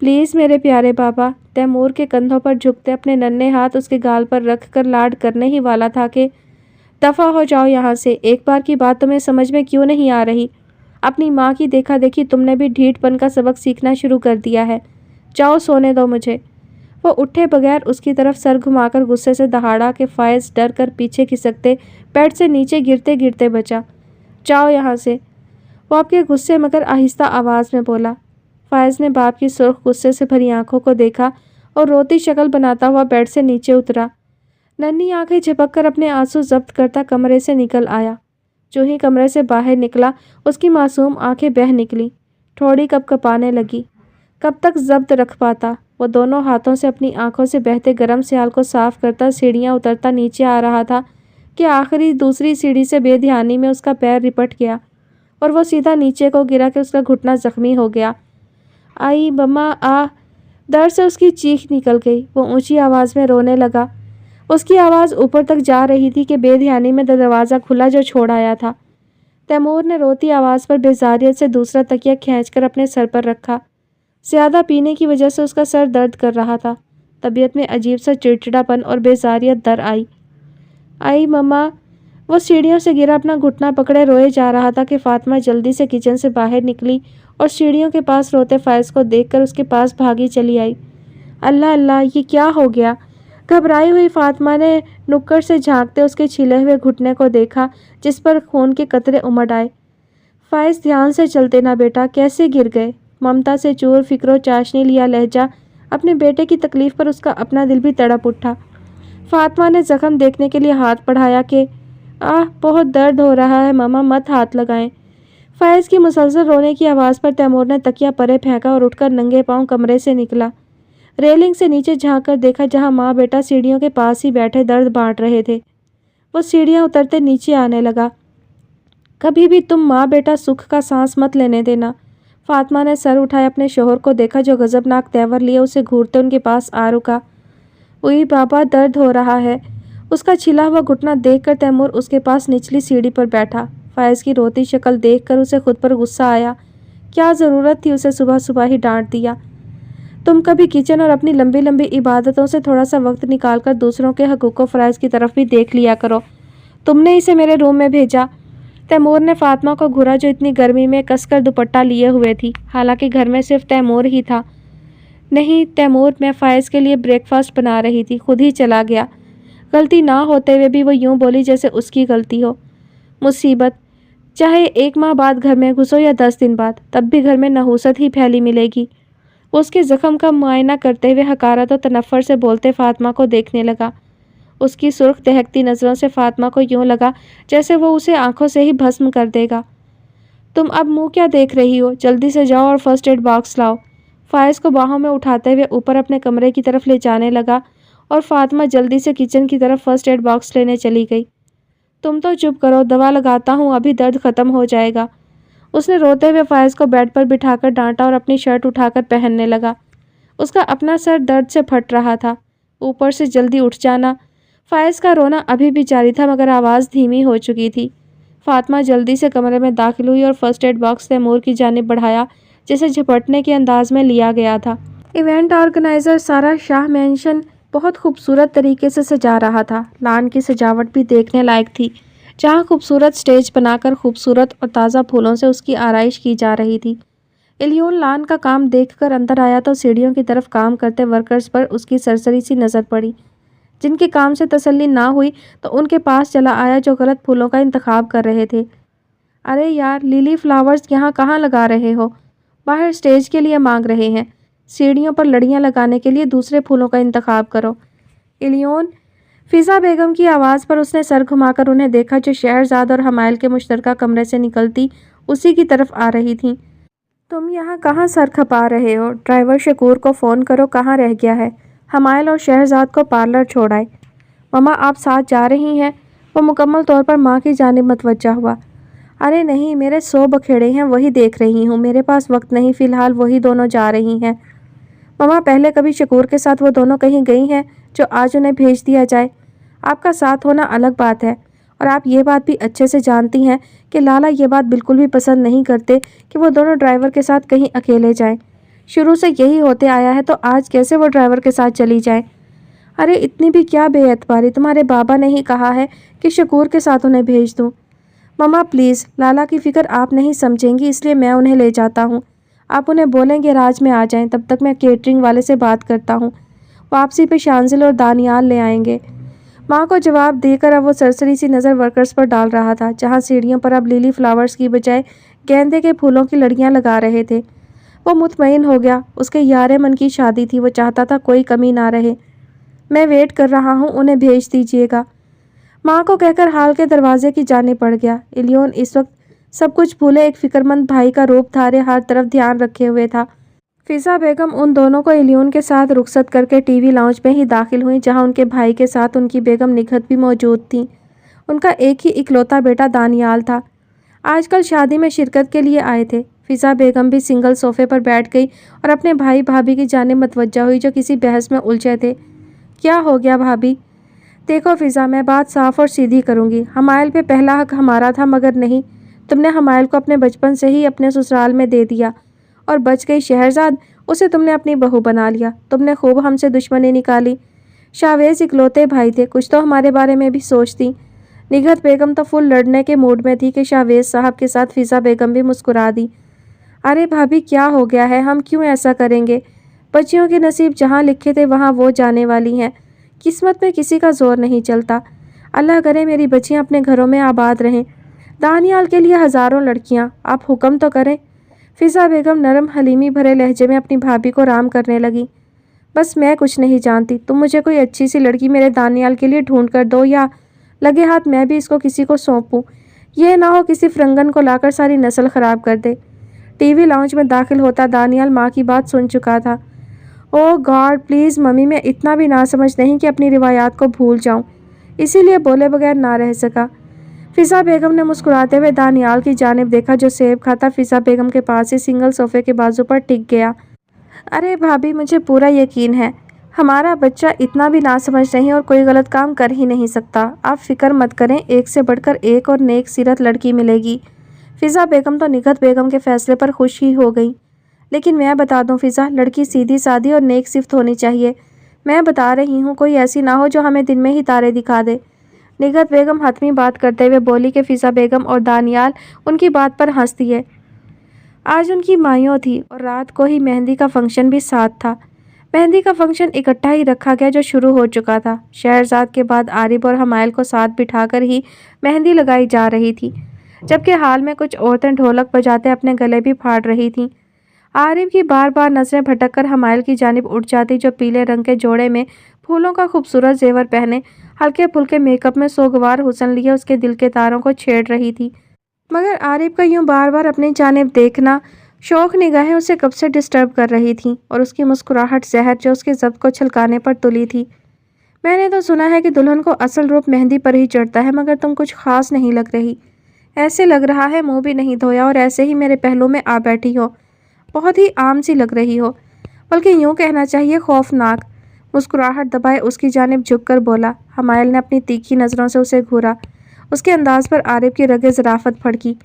پلیز میرے پیارے بابا۔ تیمور کے کندھوں پر جھکتے اپنے ننھے ہاتھ اس کے گال پر رکھ کر لاڈ کرنے ہی والا تھا کہ دفع ہو جاؤ یہاں سے، ایک بار کی بات تمہیں سمجھ میں کیوں نہیں آ رہی؟ اپنی ماں کی دیکھا دیکھی تم نے بھی ڈھیٹ پن کا سبق سیکھنا شروع کر دیا ہے۔ جاؤ سونے دو مجھے۔ وہ اٹھے بغیر اس کی طرف سر گھما کر غصے سے دہاڑا کہ فائز ڈر کر پیچھے کھسکتے بیڈ سے نیچے گرتے گرتے بچا۔ جاؤ یہاں سے، وہ آپ کے غصے مگر آہستہ آواز میں بولا۔ فائز نے باپ کی سرخ غصے سے بھری آنکھوں کو دیکھا اور روتی شکل بناتا ہوا بیڈ سے نیچے اترا۔ ننھی آنکھیں جھپک کر اپنے آنسو ضبط کرتا کمرے سے نکل آیا۔ جو ہی کمرے سے باہر نکلا اس کی معصوم آنکھیں بہہ نکلی، ٹھوڑی کپ کپانے لگی۔ کب تک ضبط رکھ پاتا؟ وہ دونوں ہاتھوں سے اپنی آنکھوں سے بہتے گرم سیال کو صاف کرتا سیڑھیاں اترتا نیچے آ رہا تھا کہ آخری دوسری سیڑھی سے بے دھیانی میں اس کا پیر رپٹ گیا اور وہ سیدھا نیچے کو گرا کہ اس کا گھٹنا زخمی ہو گیا۔ آئی مما آ! درد سے اس کی چیخ نکل گئی۔ وہ اونچی آواز میں رونے لگا۔ اس کی آواز اوپر تک جا رہی تھی کہ بے دھیانی میں دروازہ کھلا جو چھوڑ آیا تھا۔ تیمور نے روتی آواز پر بیزاریت سے دوسرا تکیہ کھینچ کر اپنے سر پر رکھا۔ زیادہ پینے کی وجہ سے اس کا سر درد کر رہا تھا۔ طبیعت میں عجیب سا چڑچڑا پن اور بیزاریت در آئی۔ آئی مما! وہ سیڑھیوں سے گرا اپنا گھٹنا پکڑے روئے جا رہا تھا کہ فاطمہ جلدی سے کچن سے باہر نکلی اور سیڑھیوں کے پاس روتے فائز کو دیکھ کر اس کے پاس بھاگی چلی آئی۔ اللہ اللہ، یہ کیا ہو گیا؟ گھبرائی ہوئی فاطمہ نے نکڑ سے جھانکتے اس کے چھلے ہوئے گھٹنے کو دیکھا جس پر خون کے قطرے امڈ آئے۔ فائز دھیان سے چلتے نا بیٹا، کیسے گر گئے؟ ممتا سے چور فکر و چاشنی لیا لہجہ اپنے بیٹے کی تکلیف پر اس کا اپنا دل بھی تڑپ اٹھا۔ فاطمہ نے زخم دیکھنے کے لیے ہاتھ بڑھایا کہ بہت درد ہو رہا ہے ماما، مت ہاتھ لگائیں۔ فائز کی مسلسل رونے کی آواز پر تیمور نے تکیہ پرے پھینکا اور اٹھ کر ننگے پاؤں کمرے سے نکلا۔ ریلنگ سے نیچے جھانک کر دیکھا جہاں ماں بیٹا سیڑھیوں کے پاس ہی بیٹھے درد بانٹ رہے تھے۔ وہ سیڑھیاں اترتے نیچے آنے لگا۔ کبھی بھی تم ماں بیٹا سکھ کا سانس مت لینے دینا۔ فاطمہ نے سر اٹھائے اپنے شوہر کو دیکھا جو غضبناک تیور لیے اسے گھورتے ان کے پاس آ رکا۔ اوئی بابا، درد ہو رہا ہے۔ اس کا چھلا ہوا گھٹنا دیکھ کر تیمور اس کے پاس نچلی سیڑھی پر بیٹھا۔ فائز کی روتی شکل دیکھ کر اسے خود پر غصہ آیا۔ کیا ضرورت تھی اسے صبح صبح ہی ڈانٹ دیا؟ تم کبھی کچن اور اپنی لمبی لمبی عبادتوں سے تھوڑا سا وقت نکال کر دوسروں کے حقوق و فرائض کی طرف بھی دیکھ لیا کرو۔ تم نے اسے میرے روم میں بھیجا۔ تیمور نے فاطمہ کو گھورا جو اتنی گرمی میں کس کر دوپٹہ لیے ہوئے تھی، حالانکہ گھر میں صرف تیمور ہی تھا۔ نہیں تیمور، میں فائز کے لیے بریک فاسٹ بنا رہی تھی، خود ہی چلا گیا۔ غلطی نہ ہوتے ہوئے بھی وہ یوں بولی جیسے اس کی غلطی ہو۔ مصیبت، چاہے 1 ماہ بعد گھر میں گھسو یا 10 دن بعد، تب بھی گھر میں نحوست ہی پھیلی ملے گی۔ وہ اس کے زخم کا معائنہ کرتے ہوئے حقارت و تنفر سے بولتے فاطمہ کو دیکھنے لگا۔ اس کی سرخ دہکتی نظروں سے فاطمہ کو یوں لگا جیسے وہ اسے آنکھوں سے ہی بھسم کر دے گا۔ تم اب منہ کیا دیکھ رہی ہو؟ جلدی سے جاؤ اور فرسٹ ایڈ باکس لاؤ۔ فائز کو باہوں میں اٹھاتے ہوئے اوپر اپنے کمرے کی طرف لے جانے لگا اور فاطمہ جلدی سے کچن کی طرف فرسٹ ایڈ باکس لینے چلی گئی۔ تم تو چپ کرو، دوا لگاتا ہوں، ابھی درد ختم ہو جائے گا۔ اس نے روتے ہوئے فائز کو بیڈ پر بٹھا کر ڈانٹا اور اپنی شرٹ اٹھا کر پہننے لگا۔ اس کا اپنا سر درد سے پھٹ رہا تھا، اوپر سے جلدی اٹھ جانا۔ فائز کا رونا ابھی بھی جاری تھا مگر آواز دھیمی ہو چکی تھی۔ فاطمہ جلدی سے کمرے میں داخل ہوئی اور فرسٹ ایڈ باکس تیمور کی جانب بڑھایا جسے جھپٹنے کے انداز میں لیا گیا تھا۔ ایونٹ آرگنائزر سارا شاہ مینشن بہت خوبصورت طریقے سے سجا رہا تھا۔ لان کی سجاوٹ بھی دیکھنے لائق تھی، جہاں خوبصورت سٹیج بنا کر خوبصورت اور تازہ پھولوں سے اس کی آرائش کی جا رہی تھی۔ الیون لان کا کام دیکھ کر اندر آیا تو سیڑھیوں کی طرف کام کرتے ورکرز پر اس کی سرسری سی نظر پڑی۔ جن کے کام سے تسلی نہ ہوئی تو ان کے پاس چلا آیا جو غلط پھولوں کا انتخاب کر رہے تھے۔ ارے یار، لیلی فلاورز یہاں کہاں لگا رہے ہو؟ باہر سٹیج کے لیے مانگ رہے ہیں، سیڑھیوں پر لڑیاں لگانے کے لیے دوسرے پھولوں کا انتخاب کرو۔ الیون، فضا بیگم کی آواز پر اس نے سر گھما کر انہیں دیکھا جو شہرزاد اور حمائل کے مشترکہ کمرے سے نکلتی اسی کی طرف آ رہی تھیں۔ تم یہاں کہاں سر کھپا رہے ہو؟ ڈرائیور شکور کو فون کرو، کہاں رہ گیا ہے؟ حمائل اور شہرزاد کو پارلر چھوڑ آئے۔ مما آپ ساتھ جا رہی ہیں؟ وہ مکمل طور پر ماں کی جانب متوجہ ہوا۔ ارے نہیں، میرے 100 بکھیڑے ہیں، وہی دیکھ رہی ہوں، میرے پاس وقت نہیں، فی الحال وہی دونوں جا رہی ہیں۔ مما پہلے کبھی شکور کے ساتھ وہ دونوں کہیں گئی ہیں جو آج انہیں بھیج دیا جائے؟ آپ کا ساتھ ہونا الگ بات ہے، اور آپ یہ بات بھی اچھے سے جانتی ہیں کہ لالا یہ بات بالکل بھی پسند نہیں کرتے کہ وہ دونوں ڈرائیور کے ساتھ کہیں اکیلے جائیں۔ شروع سے یہی ہوتے آیا ہے تو آج کیسے وہ ڈرائیور کے ساتھ چلی جائیں؟ ارے اتنی بھی کیا بے اعتباری، تمہارے بابا نے ہی کہا ہے کہ شکور کے ساتھ انہیں بھیج دوں۔ مما پلیز، لالا کی فکر آپ نہیں سمجھیں گی، اس لیے میں انہیں لے جاتا ہوں۔ آپ انہیں بولیں گیراج میں آ جائیں، تب تک میں کیٹرنگ والے سے بات کرتا ہوں، واپسی پہ شانزل اور دانیال لے آئیں گے۔ ماں کو جواب دے کر اب وہ سرسری سی نظر ورکرز پر ڈال رہا تھا جہاں سیڑھیوں پر اب لیلی فلاورز کی بجائے گیندے کے پھولوں کی لڑیاں لگا رہے تھے۔ وہ مطمئن ہو گیا، اس کے یار من کی شادی تھی، وہ چاہتا تھا کوئی کمی نہ رہے۔ میں ویٹ کر رہا ہوں، انہیں بھیج دیجیے گا، ماں کو کہہ کر ہال کے دروازے کی جانب بڑھ گیا۔ الیون اس وقت سب کچھ بھولے ایک فکر مند بھائی کا روپ دھارے ہر طرف دھیان رکھے ہوئے تھا۔ فضا بیگم ان دونوں کو الیون کے ساتھ رخصت کر کے ٹی وی لاؤنج میں ہی داخل ہوئیں جہاں ان کے بھائی کے ساتھ ان کی بیگم نگہت بھی موجود تھیں۔ ان کا ایک ہی اکلوتا بیٹا دانیال تھا، آج کل شادی میں شرکت کے لیے آئے تھے۔ فضا بیگم بھی سنگل صوفے پر بیٹھ گئی اور اپنے بھائی بھابھی کی جانب متوجہ ہوئی جو کسی بحث میں الجھے تھے۔ کیا ہو گیا بھابھی؟ دیکھو فضا، میں بات صاف اور سیدھی کروں گی، حمائل پہ پہلا حق ہمارا تھا مگر نہیں، تم نے حمائل کو اپنے بچپن سے ہی اپنے سسرال میں دے دیا، اور بچ گئی شہرزاد، اسے تم نے اپنی بہو بنا لیا۔ تم نے خوب ہم سے دشمنی نکالی۔ شاویز اکلوتے بھائی تھے، کچھ تو ہمارے بارے میں بھی سوچتی۔ نگہت بیگم تو فل لڑنے کے موڈ میں تھی کہ شاویز صاحب کے ساتھ فضا بیگم بھی مسکرا دی۔ ارے بھابھی کیا ہو گیا ہے؟ ہم کیوں ایسا کریں گے؟ بچیوں کے نصیب جہاں لکھے تھے وہاں وہ جانے والی ہیں، قسمت میں کسی کا زور نہیں چلتا۔ اللہ کرے میری بچیاں اپنے گھروں میں آباد رہیں۔ دانیال کے لیے ہزاروں لڑکیاں، آپ حکم تو کریں۔ فضا بیگم نرم حلیمی بھرے لہجے میں اپنی بھابھی کو رام کرنے لگی۔ بس میں کچھ نہیں جانتی، تم مجھے کوئی اچھی سی لڑکی میرے دانیال کے لیے ڈھونڈ کر دو یا لگے ہاتھ میں بھی اس کو کسی کو سونپوں، یہ نہ ہو کسی فرنگن کو لا کر ساری نسل خراب کر دے۔ ٹی وی لاؤنج میں داخل ہوتا دانیال ماں کی بات سن چکا تھا۔ او گاڈ پلیز ممی، میں اتنا بھی نہ سمجھ نہیں کہ اپنی روایات کو بھول جاؤں، اسی لیے بولے بغیر نہ رہ سکا۔ فضا بیگم نے مسکراتے ہوئے دانیال کی جانب دیکھا جو سیب کھاتا فضا بیگم کے پاس ہی سنگل صوفے کے بازو پر ٹک گیا۔ ارے بھابھی، مجھے پورا یقین ہے ہمارا بچہ اتنا بھی نہ سمجھ نہیں اور کوئی غلط کام کر ہی نہیں سکتا، آپ فکر مت کریں، ایک سے بڑھ کر ایک اور نیک سیرت لڑکی ملے گی۔ فضا بیگم تو نگہت بیگم کے فیصلے پر خوش ہی ہو گئی۔ لیکن میں بتا دوں فضا، لڑکی سیدھی سادھی اور نیک صفت ہونی چاہیے، میں بتا رہی ہوں، کوئی ایسی نہ ہو جو ہمیں دن میں ہی تارے دکھا دے۔ نگہت بیگم حتمی بات کرتے ہوئے بولی کہ فضا بیگم اور دانیال ان کی بات پر ہنس دیے۔ آج ان کی مائیوں تھی اور رات کو ہی مہندی کا فنکشن بھی ساتھ تھا۔ मेहंदी का फंक्शन इकट्ठा ही रखा गया जो शुरू हो चुका था। शहरजाद के बाद आरिफ और हमायल को साथ बिठाकर ही मेहंदी लगाई जा रही थी, जबकि हाल में कुछ औरतें ढोलक बजाते अपने गले भी फाड़ रही थीं। आरिफ की बार बार नजरें भटककर हमायल की जानिब उठ जाती, जो पीले रंग के जोड़े में फूलों का खूबसूरत जेवर पहने हल्के फुल्के मेकअप में सोगवार हुस्न लिए उसके दिल के तारों को छेड़ रही थी। मगर आरिफ का यूं बार बार अपनी जानिब देखना, शौक निगाहें उसे कब से डिस्टर्ब कर रही थीं, और उसकी मुस्कुराहट जहर जो उसके ज़ब्त को छलकाने पर तुली थी। मैंने तो सुना है कि दुल्हन को असल रूप मेहंदी पर ही चढ़ता है, मगर तुम कुछ खास नहीं लग रही। ऐसे लग रहा है मुंह भी नहीं धोया और ऐसे ही मेरे पहलू में आ बैठी हो। बहुत ही आम सी लग रही हो, बल्कि यूं कहना चाहिए खौफनाक। मुस्कुराहट दबाए उसकी जानिब झुककर बोला। हमायल ने अपनी तीखी नज़रों से उसे घूरा। उसके अंदाज पर आरिफ की रगे ज़राफ़त फड़की।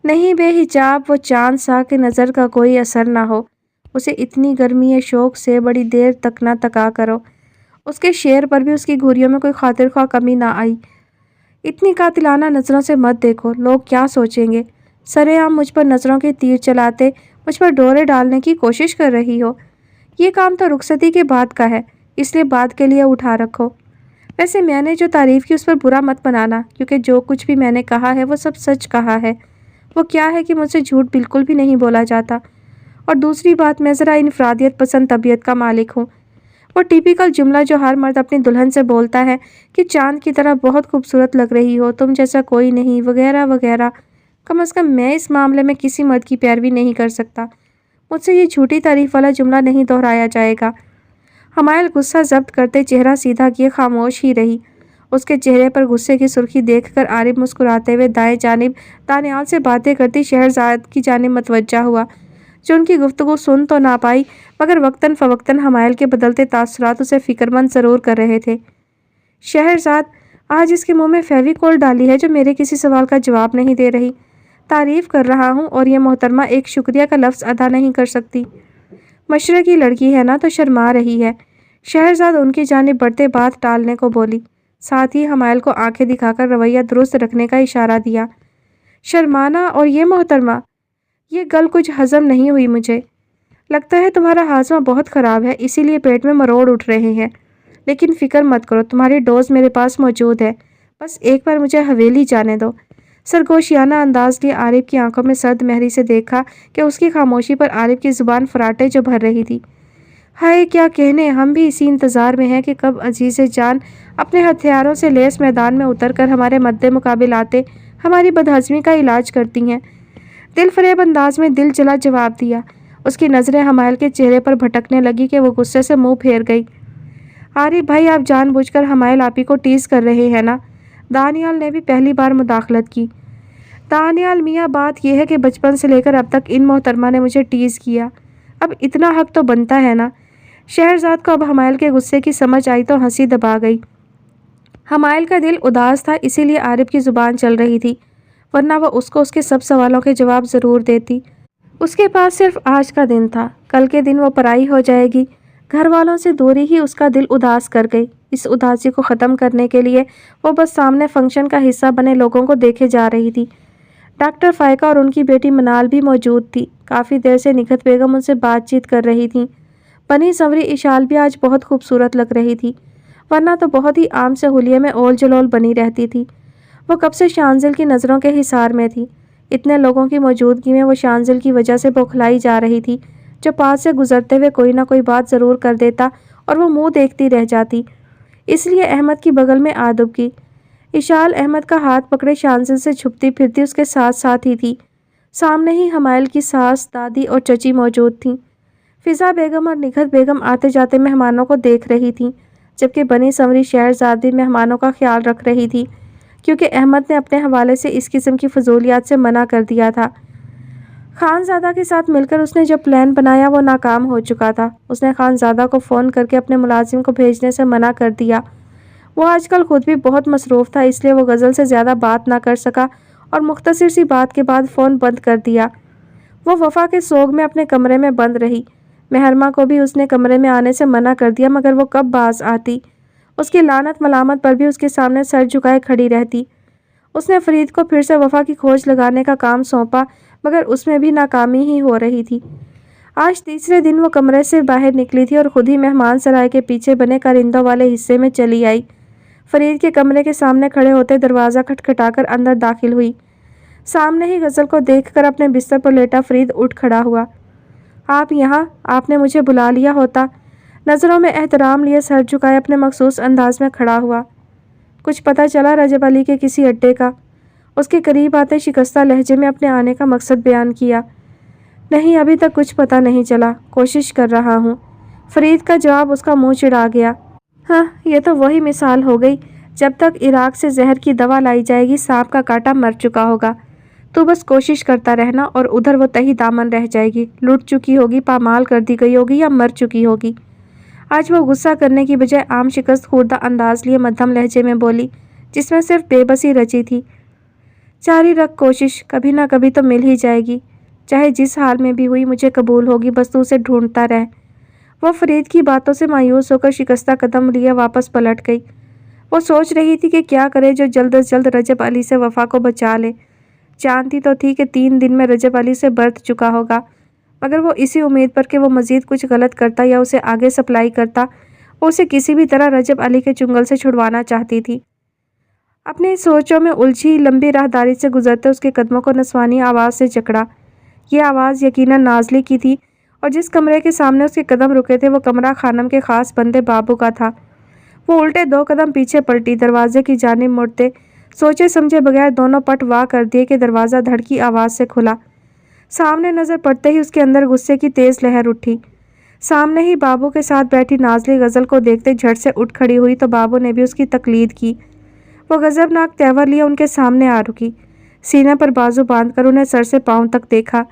नहीं बेहिजाब वो चांद सा कि नज़र का कोई असर ना हो। उसे इतनी गर्मी शौक से बड़ी देर तक ना तका करो। उसके शेर पर भी उसकी घुरियों में कोई खातिर ख्वाह कमी ना आई। इतनी कातिलाना नज़रों से मत देखो, लोग क्या सोचेंगे। सरेआम मुझ पर नज़रों के तीर चलाते मुझ पर डोरे डालने की कोशिश कर रही हो। ये काम तो रुखसती के बाद का है, इसलिए बाद के लिए उठा रखो। वैसे मैंने जो तारीफ़ की उस पर बुरा मत बनाना, क्योंकि जो कुछ भी मैंने कहा है वो सब सच कहा है। वो क्या है कि मुझसे झूठ बिल्कुल भी नहीं बोला जाता। और दूसरी बात, मैं ज़रा इनफरादियत पसंद तबीयत का मालिक हूँ। वो टिपिकल जुमला जो हर मर्द अपनी दुल्हन से बोलता है कि चांद की तरह बहुत खूबसूरत लग रही हो, तुम जैसा कोई नहीं, वगैरह वगैरह। कम अज़ कम मैं इस मामले में किसी मर्द की पैरवी नहीं कर सकता। मुझसे ये झूठी तारीफ़ वाला जुमला नहीं दोहराया जाएगा। हमायल गुस्सा ज़ब्त करते चेहरा सीधा किए खामोश ही रही। उसके चेहरे पर गुस्से की सुर्खी देखकर आरिफ मुस्कुराते हुए दाएं जानिब दानियाल से बातें करती शहरजाद की जानिब मतवज्जा हुआ, जो उनकी गुफ्तगू सुन तो ना पाई, मगर वक्तन फ़वक्तन हमायल के बदलते तासुरात उसे फ़िक्रमंद ज़रूर कर रहे थे। शहरजाद, आज इसके मुंह में फेविकोल डाली है जो मेरे किसी सवाल का जवाब नहीं दे रही। तारीफ़ कर रहा हूँ और ये मोहतरमा एक शुक्रिया का लफ्ज़ अदा नहीं कर सकती। मशरक़ी की लड़की है ना, तो शर्मा रही है। शहरजाद उनकी जानिब बढ़ते बात टालने को बोली, साथ ही हमायल को आंखें दिखाकर रवैया दुरुस्त रखने का इशारा दिया। शर्माना और ये मोहतरमा, ये गल कुछ हज़म नहीं हुई मुझे। लगता है तुम्हारा हाजमा बहुत ख़राब है, इसीलिए पेट में मरोड़ उठ रहे हैं। लेकिन फ़िक्र मत करो, तुम्हारी डोज़ मेरे पास मौजूद है। बस एक बार मुझे हवेली जाने दो। सरगोशियाना अंदाज लिए आरिफ की आंखों में सर्द महरी से देखा कि उसकी खामोशी पर आरिफ की ज़ुबान फराटे जो भर रही थी। हाय क्या कहने, हम भी इसी इंतज़ार में हैं कि कब अजीज़ जान अपने हथियारों से लेस मैदान में उतरकर हमारे मद्दे मुकाबिल आते हमारी बदहज़मी का इलाज करती हैं। दिल फरेब अंदाज में दिल जला जवाब दिया। उसकी नज़रें हमायल के चेहरे पर भटकने लगी कि वो गुस्से से मुंह फेर गई। आरिफ भाई, आप जानबूझकर हमायल आपी को टीज़ कर रहे हैं ना? दानियाल ने भी पहली बार मुदाखलत की। दानियाल मियाँ, बात यह है कि बचपन से लेकर अब तक इन मोहतरमा ने मुझे टीज़ किया, अब इतना हक तो बनता है ना। शहरजाद को अब हमायल के गुस्से की समझ आई तो हंसी दबा गई। हमायल का दिल उदास था, इसीलिए आरिफ की ज़ुबान चल रही थी, वरना वह उसको उसके सब सवालों के जवाब ज़रूर देती। उसके पास सिर्फ आज का दिन था, कल के दिन वो पराई हो जाएगी। घर वालों से दूरी ही उसका दिल उदास कर गई। इस उदासी को ख़त्म करने के लिए वो बस सामने फंक्शन का हिस्सा बने लोगों को देखे जा रही थी। डॉक्टर फ़ायका और उनकी बेटी मनाल भी मौजूद थी। काफ़ी देर से निखत बेगम उनसे बातचीत कर रही थी। बनी संवरी इशाल भी आज बहुत खूबसूरत लग रही थी, वरना तो बहुत ही आम से हुलिये में ओल जलोल बनी रहती थी। वो कब से शांजिल की नज़रों के हिसार में थी। इतने लोगों की मौजूदगी में वो शांजिल की वजह से बौखलाई जा रही थी, जो पास से गुजरते हुए कोई ना कोई बात ज़रूर कर देता और वो मुंह देखती रह जाती। इसलिए अहमद की बगल में आ दुबकी। इशाल अहमद का हाथ पकड़े शांजिल से छुपती फिरती उसके साथ साथ ही थी। सामने ही हमायल की सास, दादी और चची मौजूद थीं। फ़िज़ा बेगम और निखत बेगम आते जाते मेहमानों को देख रही थीं, जबकि बनी संवरी शहरजादी मेहमानों का ख्याल रख रही थी, क्योंकि अहमद ने अपने हवाले से इस किस्म की फजूलियात से मना कर दिया था। खानज़ादा के साथ मिलकर उसने जो प्लान बनाया वो नाकाम हो चुका था। उसने खानज़ादा को फ़ोन करके अपने मुलाजिम को भेजने से मना कर दिया। वो आजकल खुद भी बहुत मसरूफ़ था, इसलिए वो गज़ल से ज़्यादा बात ना कर सका और मुख्तसर सी बात के बाद फ़ोन बंद कर दिया। वो वफ़ा के सोग में अपने कमरे में बंद रही। महरमा को भी उसने कमरे में आने से मना कर दिया, मगर वो कब बाज आती। उसकी लानत मलामत पर भी उसके सामने सर झुकाए खड़ी रहती। उसने फरीद को फिर से वफ़ा की खोज लगाने का काम सौंपा, मगर उसमें भी नाकामी ही हो रही थी। आज तीसरे दिन वो कमरे से बाहर निकली थी और खुद ही मेहमान सराय के पीछे बने कारिंदों वाले हिस्से में चली आई। फरीद के कमरे के सामने खड़े होते दरवाज़ा खटखटाकर अंदर दाखिल हुई। सामने ही गज़ल को देखकर अपने बिस्तर पर लेटा फरीद उठ खड़ा हुआ। आप यहाँ? आपने मुझे बुला लिया होता। नज़रों में एहतराम लिए सर झुकाए अपने मखसूस अंदाज में खड़ा हुआ। कुछ पता चला रजब अली के किसी अड्डे का? उसके करीब आते शिकस्ता लहजे में अपने आने का मकसद बयान किया। नहीं, अभी तक कुछ पता नहीं चला, कोशिश कर रहा हूँ। फरीद का जवाब उसका मुंह चिढ़ा गया। हाँ, ये तो वही मिसाल हो गई। जब तक इराक से जहर की दवा लाई जाएगी सांप का कांटा मर चुका होगा। तू बस कोशिश करता रहना और उधर वो तही दामन रह जाएगी। लुट चुकी होगी, पामाल कर दी गई होगी या मर चुकी होगी। आज वो गुस्सा करने की बजाय आम शिकस्त खुर्दा अंदाज लिए मध्यम लहजे में बोली, जिसमें सिर्फ बेबसी रची थी। जारी रख कोशिश, कभी ना कभी तो मिल ही जाएगी। चाहे जिस हाल में भी हुई मुझे कबूल होगी, बस तू उसे ढूंढता रह। वो फरीद की बातों से मायूस होकर शिकस्ता कदम लिए वापस पलट गई। वो सोच रही थी कि क्या करे जो जल्द अज जल्द रजब अली से वफा को बचा ले। जानती तो थी कि 3 दिन में रजब अली से बरत चुका होगा, मगर वो इसी उम्मीद पर कि वो मज़ीद कुछ गलत करता या उसे आगे सप्लाई करता, वो उसे किसी भी तरह रजब अली के चुंगल से छुड़वाना चाहती थी। अपनी सोचों में उलझी लंबी राहदारी से गुजरते उसके कदमों को नस्वानी आवाज़ से जकड़ा। ये आवाज़ यकीनन नाज़ली की थी और जिस कमरे के सामने उसके कदम रुके थे वो कमरा खानम के ख़ास बंदे बाबू का था। वो उल्टे 2 कदम पीछे पलटी, दरवाजे की जानिब मुड़ते सोचे समझे बगैर दोनों पट वाह कर दिए कि दरवाज़ा धड़की आवाज़ से खुला। सामने नज़र पड़ते ही उसके अंदर गुस्से की तेज़ लहर उठी। सामने ही बाबू के साथ बैठी नाज़ली गज़ल को देखते झट से उठ खड़ी हुई तो बाबू ने भी उसकी तकलीद की। वो गज़बनाक तेवर लिए उनके सामने आ रुकी। सीने पर बाजू बांधकर उन्हें सर से पाँव तक देखा।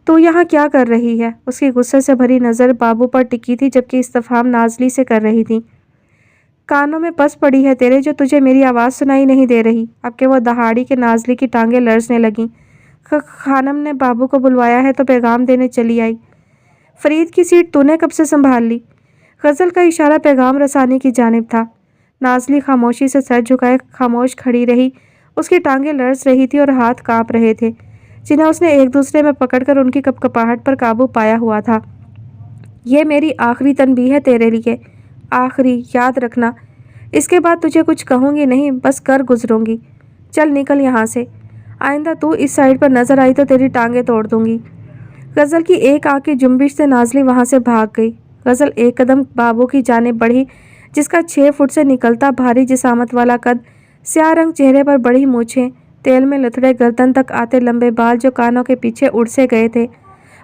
तो यहाँ क्या कर रही है? उसकी गुस्से से भरी नज़र बाबू पर टिकी थी, जबकि इस्तफहाम नाज़ली से कर रही थी। कानों में पस पड़ी है तेरे जो तुझे मेरी आवाज़ सुनाई नहीं दे रही? अब के वो दहाड़ी के नाज़ली की टांगें लरसने लगीं। खानम ने बाबू को बुलवाया है तो पैगाम देने चली आई। फरीद की सीट तूने कब से संभाल ली? गज़ल का इशारा पैगाम रसानी की जानिब था। नाज़ली खामोशी से सर झुकाए खामोश खड़ी रही। उसकी टांगें लरस रही थी और हाथ कांप रहे थे, जिन्हें उसने एक दूसरे में पकड़कर उनकी कपकपाहट पर काबू पाया हुआ था। ये मेरी आखिरी तनबीह है तेरे लिए, आखिरी, याद रखना। इसके बाद तुझे कुछ कहूँगी नहीं, बस कर गुजरूँगी। चल निकल यहाँ से। आइंदा तू इस साइड पर नज़र आई तो तेरी टांगें तोड़ दूँगी। गज़ल की एक आँख की जुम्बिश से नाज़ली वहाँ से भाग गई। गज़ल एक कदम बाबू की जानिब बढ़ी, जिसका 6 फुट से निकलता भारी जिसामत वाला कद, स्याह रंग चेहरे पर बड़ी मूछें, तेल में लथड़े गर्दन तक आते लंबे बाल जो कानों के पीछे उड़ से गए थे।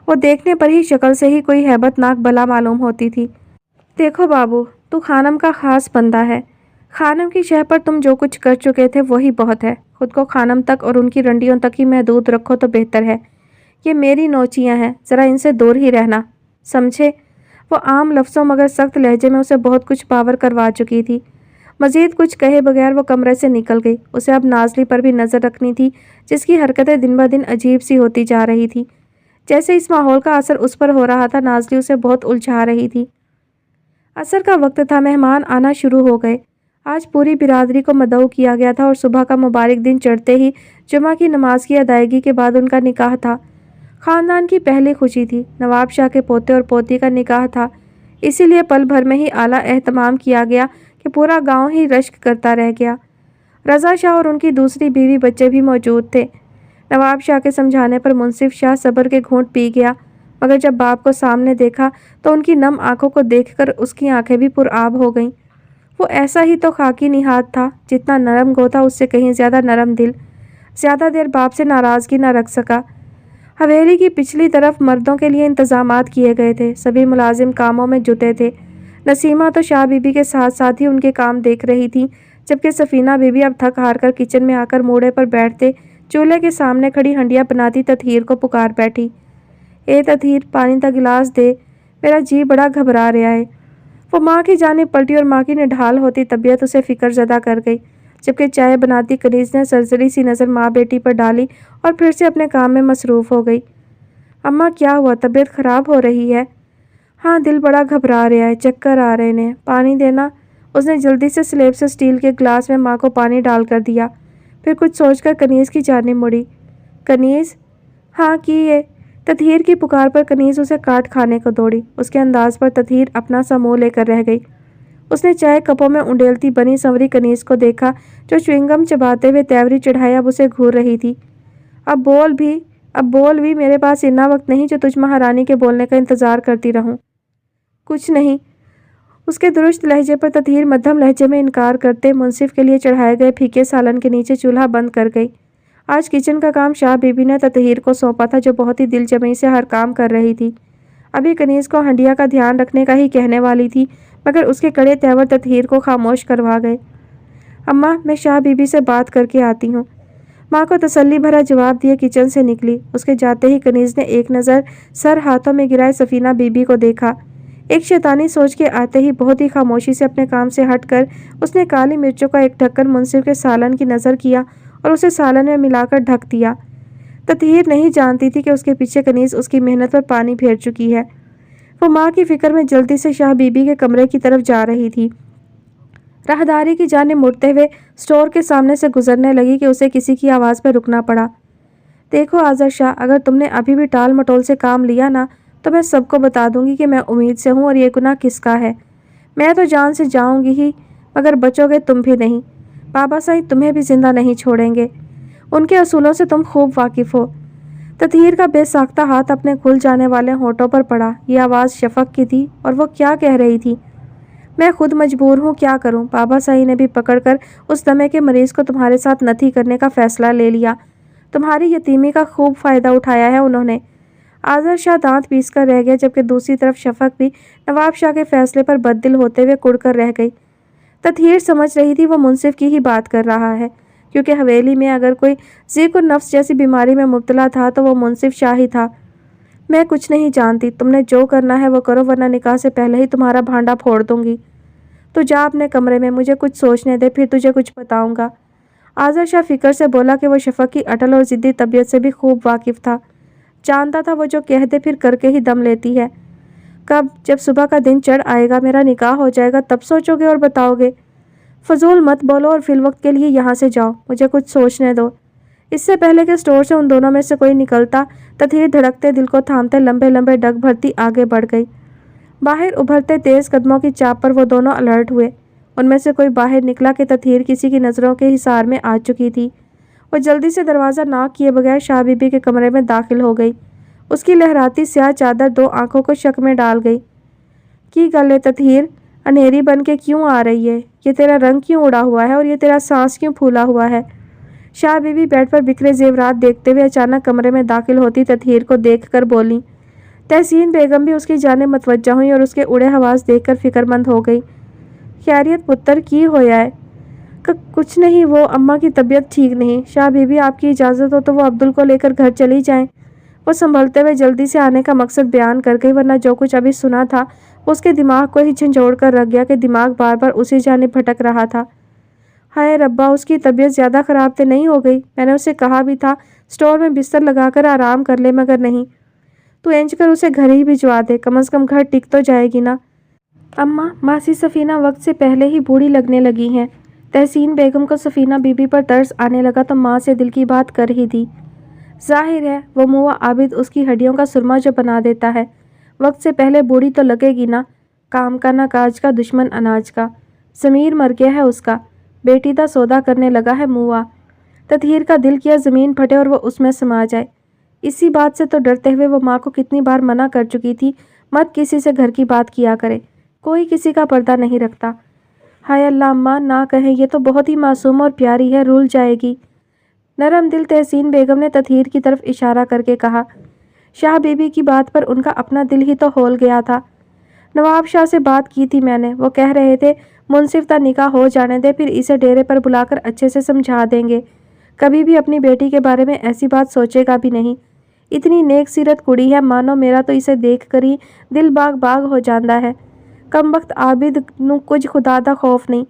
वो देखने पर ही शक्ल से ही कोई हैबतनाक बला मालूम होती थी। देखो बाबू, तू खानम का ख़ास बंदा है। खानम की शह पर तुम जो कुछ कर चुके थे वही बहुत है। खुद को खानम तक और उनकी रंडियों तक ही महदूद रखो तो बेहतर है। ये मेरी नोचियाँ हैं, ज़रा इनसे दूर ही रहना, समझे? वो आम लफ्ज़ों मगर सख्त लहजे में उसे बहुत कुछ पावर करवा चुकी थी। मज़ीद कुछ कहे बगैर वो कमरे से निकल गई। उसे अब नाज़ली पर भी नज़र रखनी थी, जिसकी हरकतें दिन ब दिन अजीब सी होती जा रही थी। जैसे इस माहौल का असर उस पर हो रहा था, नाज़ली उसे बहुत उलझा रही थी। असर का वक्त था, मेहमान आना शुरू हो गए। आज पूरी बिरादरी को मदऊ किया गया था और सुबह का मुबारक दिन चढ़ते ही जुमा की नमाज की अदायगी के बाद उनका निकाह था। ख़ानदान की पहली खुशी थी। नवाब शाह के पोते और पोती का निकाह था, इसीलिए पल भर में ही आला एहतमाम किया गया कि पूरा गांव ही रश्क करता रह गया। रज़ा शाह और उनकी दूसरी बीवी बच्चे भी मौजूद थे। नवाब शाह के समझाने पर मुंसिफ शाह सब्र के घूंट पी गया, मगर जब बाप को सामने देखा तो उनकी नम आंखों को देखकर उसकी आंखें भी पुरआब हो गईं। वो ऐसा ही तो खाकी निहात था, जितना नरम गो था उससे कहीं ज़्यादा नरम दिल। ज़्यादा देर बाप से नाराज़गी न रख सका। हवेली की पिछली तरफ मर्दों के लिए इंतज़ामात किए गए थे। सभी मुलाजिम कामों में जुटे थे। नसीमा तो शाह बीबी के साथ साथ ही उनके काम देख रही थी, जबकि सफ़ीना बीबी अब थक हार कर किचन में आकर मूड़े पर बैठते चूल्हे के सामने खड़ी हंडिया बनाती तथीर को पुकार बैठी। ए तथीर, पानी का गिलास दे, मेरा जी बड़ा घबरा रहा है। वो माँ की जानिब पलटी और माँ की निढाल होती तबीयत उसे फ़िक्रज़दा कर गई। जबकि चाय बनाती कनीज़ ने सरसरी सी नज़र माँ बेटी पर डाली और फिर से अपने काम में मसरूफ़ हो गई। अम्मा क्या हुआ, तबीयत ख़राब हो रही है? हाँ, दिल बड़ा घबरा रहा है, चक्कर आ रहे ने, पानी देना। उसने जल्दी से स्लेब से स्टील के गिलास में माँ को पानी डाल कर दिया। फिर कुछ सोचकर कनीज़ की जानिब मुड़ी। कनीज़? हाँ की है, ततहीर की पुकार पर कनीज़ उसे काट खाने को दौड़ी। उसके अंदाज पर ततहीर अपना सा मुँह लेकर रह गई। उसने चाय कपों में उंडेलती बनी संवरी कनीज़ को देखा जो च्युइंगम चबाते हुए तेवरी चढ़ाए अब उसे घूर रही थी। अब बोल भी, मेरे पास इतना वक्त नहीं जो तुझ महारानी के बोलने का इंतज़ार करती रहूं। कुछ नहीं। उसके दुरुस्त लहजे पर ततहीर मध्यम लहजे में इनकार करते मुंसिफ के लिए चढ़ाए गए फीके सालन के नीचे चूल्हा बंद कर गई। आज किचन का काम शाह बीबी ने ततहीर को सौंपा था, जो बहुत ही दिलजमी से हर काम कर रही थी। अभी कनीज़ को हंडिया का ध्यान रखने का ही कहने वाली थी, मगर उसके कड़े तेवर ततहीर को खामोश करवा गए। अम्मा, मैं शाह बीबी से बात करके आती हूँ। माँ को तसल्ली भरा जवाब दिए किचन से निकली। उसके जाते ही कनीज़ ने एक नज़र सर हाथों में गिराए सफ़ीना बीबी को देखा। एक शैतानी सोच के आते ही बहुत ही खामोशी से अपने काम से हटकर उसने काली मिर्चों का एक ढक्कन मुंसिफ के सालन की नज़र किया और उसे सालन में मिलाकर ढक दिया। ततहीर नहीं जानती थी कि उसके पीछे कनीज़ उसकी मेहनत पर पानी फेर चुकी है। वो माँ की फिक्र में जल्दी से शाह बीबी के कमरे की तरफ जा रही थी। राहदारी की जानिब मुड़ते हुए स्टोर के सामने से गुजरने लगी कि उसे किसी की आवाज़ पर रुकना पड़ा। देखो आज़र शाह, अगर तुमने अभी भी टाल मटोल से काम लिया ना, तो मैं सबको बता दूंगी कि मैं उम्मीद से हूँ और ये गुनाह किसका है। मैं तो जान से जाऊंगी ही, मगर बचोगे तुम भी नहीं। बाबा साईं तुम्हें भी जिंदा नहीं छोड़ेंगे। उनके असूलों से तुम खूब वाकिफ़ हो। ततहीर का बेसाख्ता हाथ अपने खुल जाने वाले होठों पर पड़ा। ये आवाज़ शफक की थी और वो क्या कह रही थी? मैं खुद मजबूर हूँ, क्या करूँ? बाबा साईं ने भी पकड़कर उस दमे के मरीज़ को तुम्हारे साथ नथी करने का फ़ैसला ले लिया। तुम्हारी यतीमी का खूब फ़ायदा उठाया है उन्होंने। आज़र शाह दांत पीस कर रह गया, जबकि दूसरी तरफ शफक भी नवाब शाह के फैसले पर बददिल होते हुए कुड़कर रह गई। ततहीर समझ रही थी वो मुंसिफ की ही बात कर रहा है, क्योंकि हवेली में अगर कोई ज़िक्र नफ्स जैसी बीमारी में मुब्तला था तो वो मुंसिफ शाह ही था। मैं कुछ नहीं जानती, तुमने जो करना है वो करो, वरना निकाह से पहले ही तुम्हारा भांडा फोड़ दूंगी। तो जा अपने कमरे में, मुझे कुछ सोचने दे, फिर तुझे कुछ बताऊंगा। आज़र शाह फिक्र से बोला कि वो शफक की अटल और ज़िद्दी तबीयत से भी खूब वाकिफ़ था। जानता था वो जो कह दे फिर करके ही दम लेती है। कब? जब सुबह का दिन चढ़ आएगा, मेरा निकाह हो जाएगा, तब सोचोगे और बताओगे। फजूल मत बोलो और फिलवक्त के लिए यहाँ से जाओ, मुझे कुछ सोचने दो। इससे पहले कि स्टोर से उन दोनों में से कोई निकलता, ततहीर धड़कते दिल को थामते लंबे लंबे डग भरती आगे बढ़ गई। बाहर उभरते तेज़ कदमों की चाप पर वो दोनों अलर्ट हुए। उनमें से कोई बाहर निकला कि ततहीर किसी की नज़रों के हिसार में आ चुकी थी। वो जल्दी से दरवाज़ा नॉक किए बगैर शाह बीबी के कमरे में दाखिल हो गई। उसकी लहराती स्याह चादर दो आंखों को शक में डाल गई। की गल है ततहीर, अनहेरी बन के क्यों आ रही है? ये तेरा रंग क्यों उड़ा हुआ है और ये तेरा सांस क्यों फूला हुआ है? शाह बीबी बेड पर बिखरे जेवरात देखते हुए अचानक कमरे में दाखिल होती ततहीर को देख कर बोली। तहसीन बेगम भी उसकी जाने मतवज्जा हुई और उसके उड़े हवास देखकर फिक्रमंद हो गई। खैरियत पुत्र, की होया है? कुछ नहीं, वो अम्मा की तबीयत ठीक नहीं। शाह बीबी, आपकी इजाज़त हो तो वो अब्दुल को लेकर घर चली जाएं। वो संभलते हुए जल्दी से आने का मकसद बयान कर गई, वरना जो कुछ अभी सुना था उसके दिमाग को ही झंझोड़ कर रख गया कि दिमाग बार बार उसी जानिब भटक रहा था। हाय रब्बा, उसकी तबीयत ज़्यादा ख़राब तो नहीं हो गई? मैंने उसे कहा भी था स्टोर में बिस्तर लगाकर आराम कर ले, मगर नहीं। तू इंज कर उसे घर ही भिजवा दे, कम से कम घर टिक तो जाएगी ना। अम्मा, मासी सफ़ीना वक्त से पहले ही बूढ़ी लगने लगी हैं। तहसीन बेगम को सफ़ीना बीबी पर तरस आने लगा तो माँ से दिल की बात कर ही दी। जाहिर है वो मुआ आबिद उसकी हड्डियों का सुरमा जो बना देता है। वक्त से पहले बूढ़ी तो लगेगी ना। काम का ना काज का, दुश्मन अनाज का। ज़मीर मर गया है उसका, बेटी दा सौदा करने लगा है मुआ। ततहीर का दिल किया ज़मीन फटे और वो उसमें समा जाए। इसी बात से तो डरते हुए वो माँ को कितनी बार मना कर चुकी थी, मत किसी से घर की बात किया करे, कोई किसी का पर्दा नहीं रखता। हाय अल्लाह अम्मा, ना कहें, ये तो बहुत ही मासूम और प्यारी है, रुल जाएगी। नरम दिल तहसीन बेगम ने ततहीर की तरफ इशारा करके कहा। शाह बीबी की बात पर उनका अपना दिल ही तो होल गया था। नवाब शाह से बात की थी मैंने, वो कह रहे थे मुंसिफ ता निकाह हो जाने दे, फिर इसे डेरे पर बुलाकर अच्छे से समझा देंगे। कभी भी अपनी बेटी के बारे में ऐसी बात सोचेगा भी नहीं। इतनी नेक सीरत कुड़ी है, मानो मेरा तो इसे देख कर ही दिल बाग बाग हो जाता है। कम वक्त आबिद नू कुछ खुदा दा खौफ नहीं।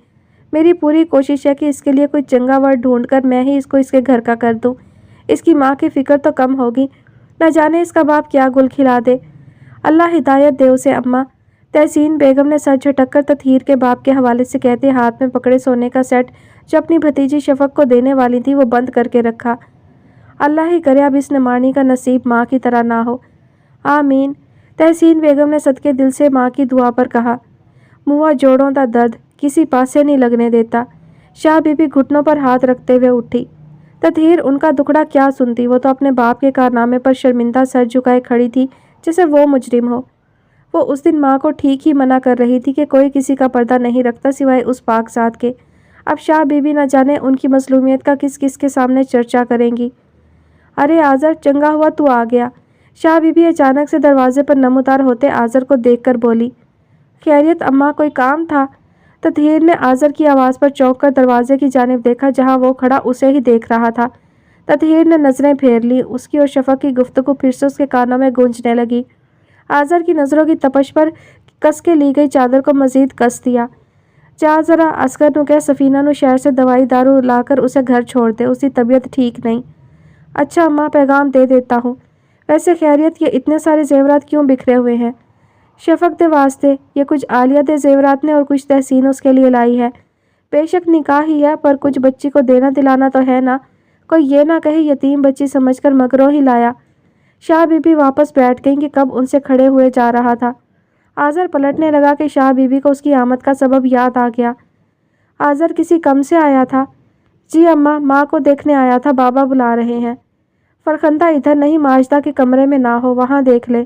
मेरी पूरी कोशिश है कि इसके लिए कोई चंगा वर्ड ढूंढ कर मैं ही इसको इसके घर का कर दूं। इसकी माँ की फ़िक्र तो कम होगी, न जाने इसका बाप क्या गुल खिला दे। अल्लाह हिदायत दे उसे अम्मा। तहसीन बेगम ने सर झटक कर ततहीर के बाप के हवाले से कहते हाथ में पकड़े सोने का सेट जो अपनी भतीजी शफक को देने वाली थी वो बंद करके रखा। अल्लाह ही करे अब इस नमानी का नसीब माँ की तरह ना हो। आमीन। तहसीन बेगम ने सदके दिल से माँ की दुआ पर कहा। मुआ जोड़ों का दर्द किसी पासे नहीं लगने देता। शाह बीबी घुटनों पर हाथ रखते हुए उठी। ततहीर उनका दुखड़ा क्या सुनती, वो तो अपने बाप के कारनामे पर शर्मिंदा सर झुकाए खड़ी थी जैसे वो मुजरिम हो। वो उस दिन माँ को ठीक ही मना कर रही थी कि कोई किसी का पर्दा नहीं रखता सिवाय उस पाकज़ात के। अब शाह बीबी न जाने उनकी मजलूमियत का किस किस के सामने चर्चा करेंगी। अरे आज़र, चंगा हुआ तू आ गया। शाह बीबी अचानक से दरवाजे पर नमूदार होते आज़र को देखकर बोली। खैरियत अम्मा, कोई काम था? ततहीर ने आज़र की आवाज़ पर चौंक कर दरवाजे की जानिब देखा जहाँ वो खड़ा उसे ही देख रहा था। ततहीर ने नज़रें फेर ली। उसकी और शफक की गुफ्तगू फिर से उसके कानों में गूंजने लगी। आज़र की नज़रों की तपश पर कस के ली गई चादर को मज़ीद कस दिया। जा ज़रा असगर नु कह सफ़ीना नु शहर से दवाई दारू लाकर उसे घर छोड़ दे, उसकी तबीयत ठीक नहीं। अच्छा अम्मा, पैगाम दे देता हूँ। वैसे खैरियत, ये इतने सारे जेवरात क्यों बिखरे हुए हैं? शफक दे वास्ते, ये कुछ आलिया दे जेवरात ने और कुछ तहसीन उसके लिए लाई है। बेशक निकाह ही है, पर कुछ बच्ची को देना दिलाना तो है ना। कोई ये ना कहे यतीम बच्ची समझकर मगरों ही लाया। शाह बीबी वापस बैठ गईं कि कब उनसे खड़े हुए जा रहा था। आज़र पलटने लगा कि शाह बीबी को उसकी आमद का सबब याद आ गया। आज़र किसी कम से आया था? जी अम्मा, माँ को देखने आया था, बाबा बुला रहे हैं। फरखंदा इधर नहीं, माजदा के कमरे में ना हो, वहाँ देख ले।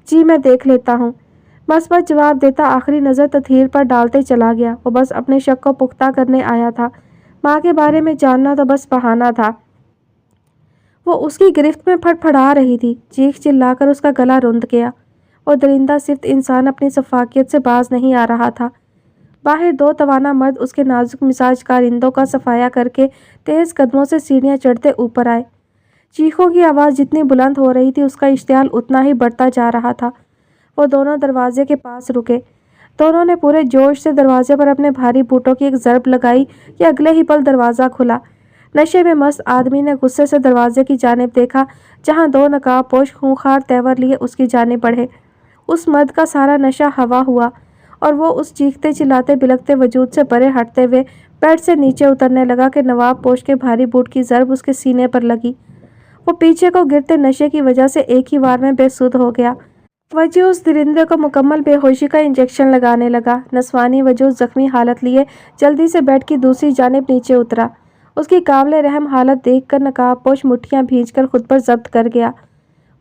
जी मैं देख लेता हूँ। बस जवाब देता आखिरी नज़र ततहीर पर डालते चला गया। वो बस अपने शक को पुख्ता करने आया था। माँ के बारे में जानना तो बस बहाना था। वो उसकी गिरफ्त में फड़फड़ा रही थी। चीख चिल्लाकर उसका गला रुंध गया। वो दरिंदा सिफ्त इंसान अपनी सफाकियत से बाज नहीं आ रहा था। बाहर दो तवाना मर्द उसके नाजुक मिजाज कारिंदों का सफाया करके तेज़ कदमों से सीढ़ियाँ चढ़ते ऊपर आए। चीखों की आवाज़ जितनी बुलंद हो रही थी, उसका इश्तियाल उतना ही बढ़ता जा रहा था। वो दोनों दरवाजे के पास रुके। दोनों ने पूरे जोश से दरवाजे पर अपने भारी बूटों की एक ज़रब लगाई कि अगले ही पल दरवाज़ा खुला। नशे में मस्त आदमी ने गुस्से से दरवाजे की जानिब देखा जहाँ दो नकाबपोश खूंखार तेवर लिए उसकी जानिब बढ़े। उस मर्द का सारा नशा हवा हुआ और वो उस चीखते चिल्लाते बिलखते वजूद से परे हटते हुए बेड से नीचे उतरने लगा कि नवाब पोश के भारी बूट की ज़रब उसके सीने पर लगी। वो पीछे को गिरते नशे की वजह से एक ही बार में बेसुध हो गया। वजह उस दरिंदे को मुकम्मल बेहोशी का इंजेक्शन लगाने लगा। नस्वानी वजूद ज़ख्मी हालत लिए जल्दी से बेड की दूसरी जानिब नीचे उतरा। उसकी काबिले रहम हालत देखकर नकाबपोश मुट्ठियाँ भींचकर खुद पर जब्त कर गया।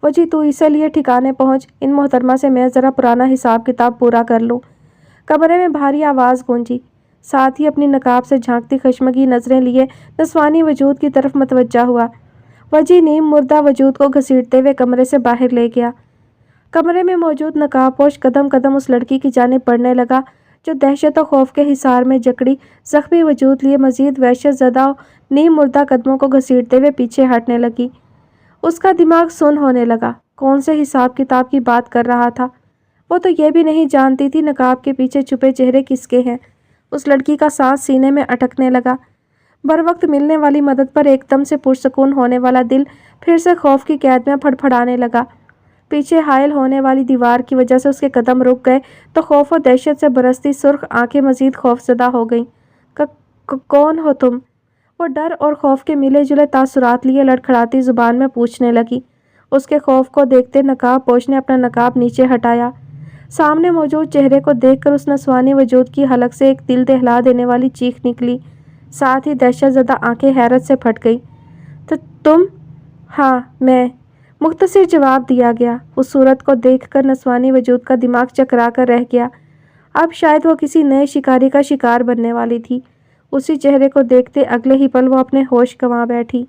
वजी तू इसे लिए ठिकाने पहुँच, इन मोहतरमा से मैं ज़रा पुराना हिसाब किताब पूरा कर लूँ। कमरे में भारी आवाज़ गूंजी। साथ ही अपनी नकाब से झांकती खशमगी नज़रें लिए नस्वानी वजूद की तरफ मतवज्जा हुआ। वजी नीम मुर्दा वजूद को घसीटते हुए कमरे से बाहर ले गया। कमरे में मौजूद नकाबपोश कदम कदम उस लड़की की जानिब बढ़ने लगा जो दहशत और खौफ के हिसार में जकड़ी ज़ख्मी वजूद लिए मज़ीद वहशत ज़दा नीम मुर्दा कदमों को घसीटते हुए पीछे हटने लगी। उसका दिमाग सुन्न होने लगा। कौन से हिसाब किताब की बात कर रहा था? वो तो ये भी नहीं जानती थी नकाब के पीछे छुपे चेहरे किसके हैं। उस लड़की का सांस सीने में अटकने लगा। बर वक्त मिलने वाली मदद पर एकदम से पुरसकून होने वाला दिल फिर से खौफ की कैद में फड़फड़ाने लगा। पीछे हायल होने वाली दीवार की वजह से उसके कदम रुक गए तो खौफ और दहशत से बरसती सुर्ख आंखें मजीद खौफजदा हो गईं। कौन हो तुम? वो डर और खौफ के मिले जुले तासुरात लिए लड़खड़ाती ज़ुबान में पूछने लगी। उसके खौफ को देखते नकाब पोश ने अपना नकाब नीचे हटाया। सामने मौजूद चेहरे को देखकर उस नस्वानी वजूद की हलक से एक दिल दहला देने वाली चीख निकली। साथ ही दहशत ज़दा आंखें हैरत से फट गई। तो तुम? हाँ मैं, मुख्तसर जवाब दिया गया। उस सूरत को देखकर नस्वानी वजूद का दिमाग चकरा कर रह गया। अब शायद वो किसी नए शिकारी का शिकार बनने वाली थी। उसी चेहरे को देखते अगले ही पल वो अपने होश गंवा बैठी।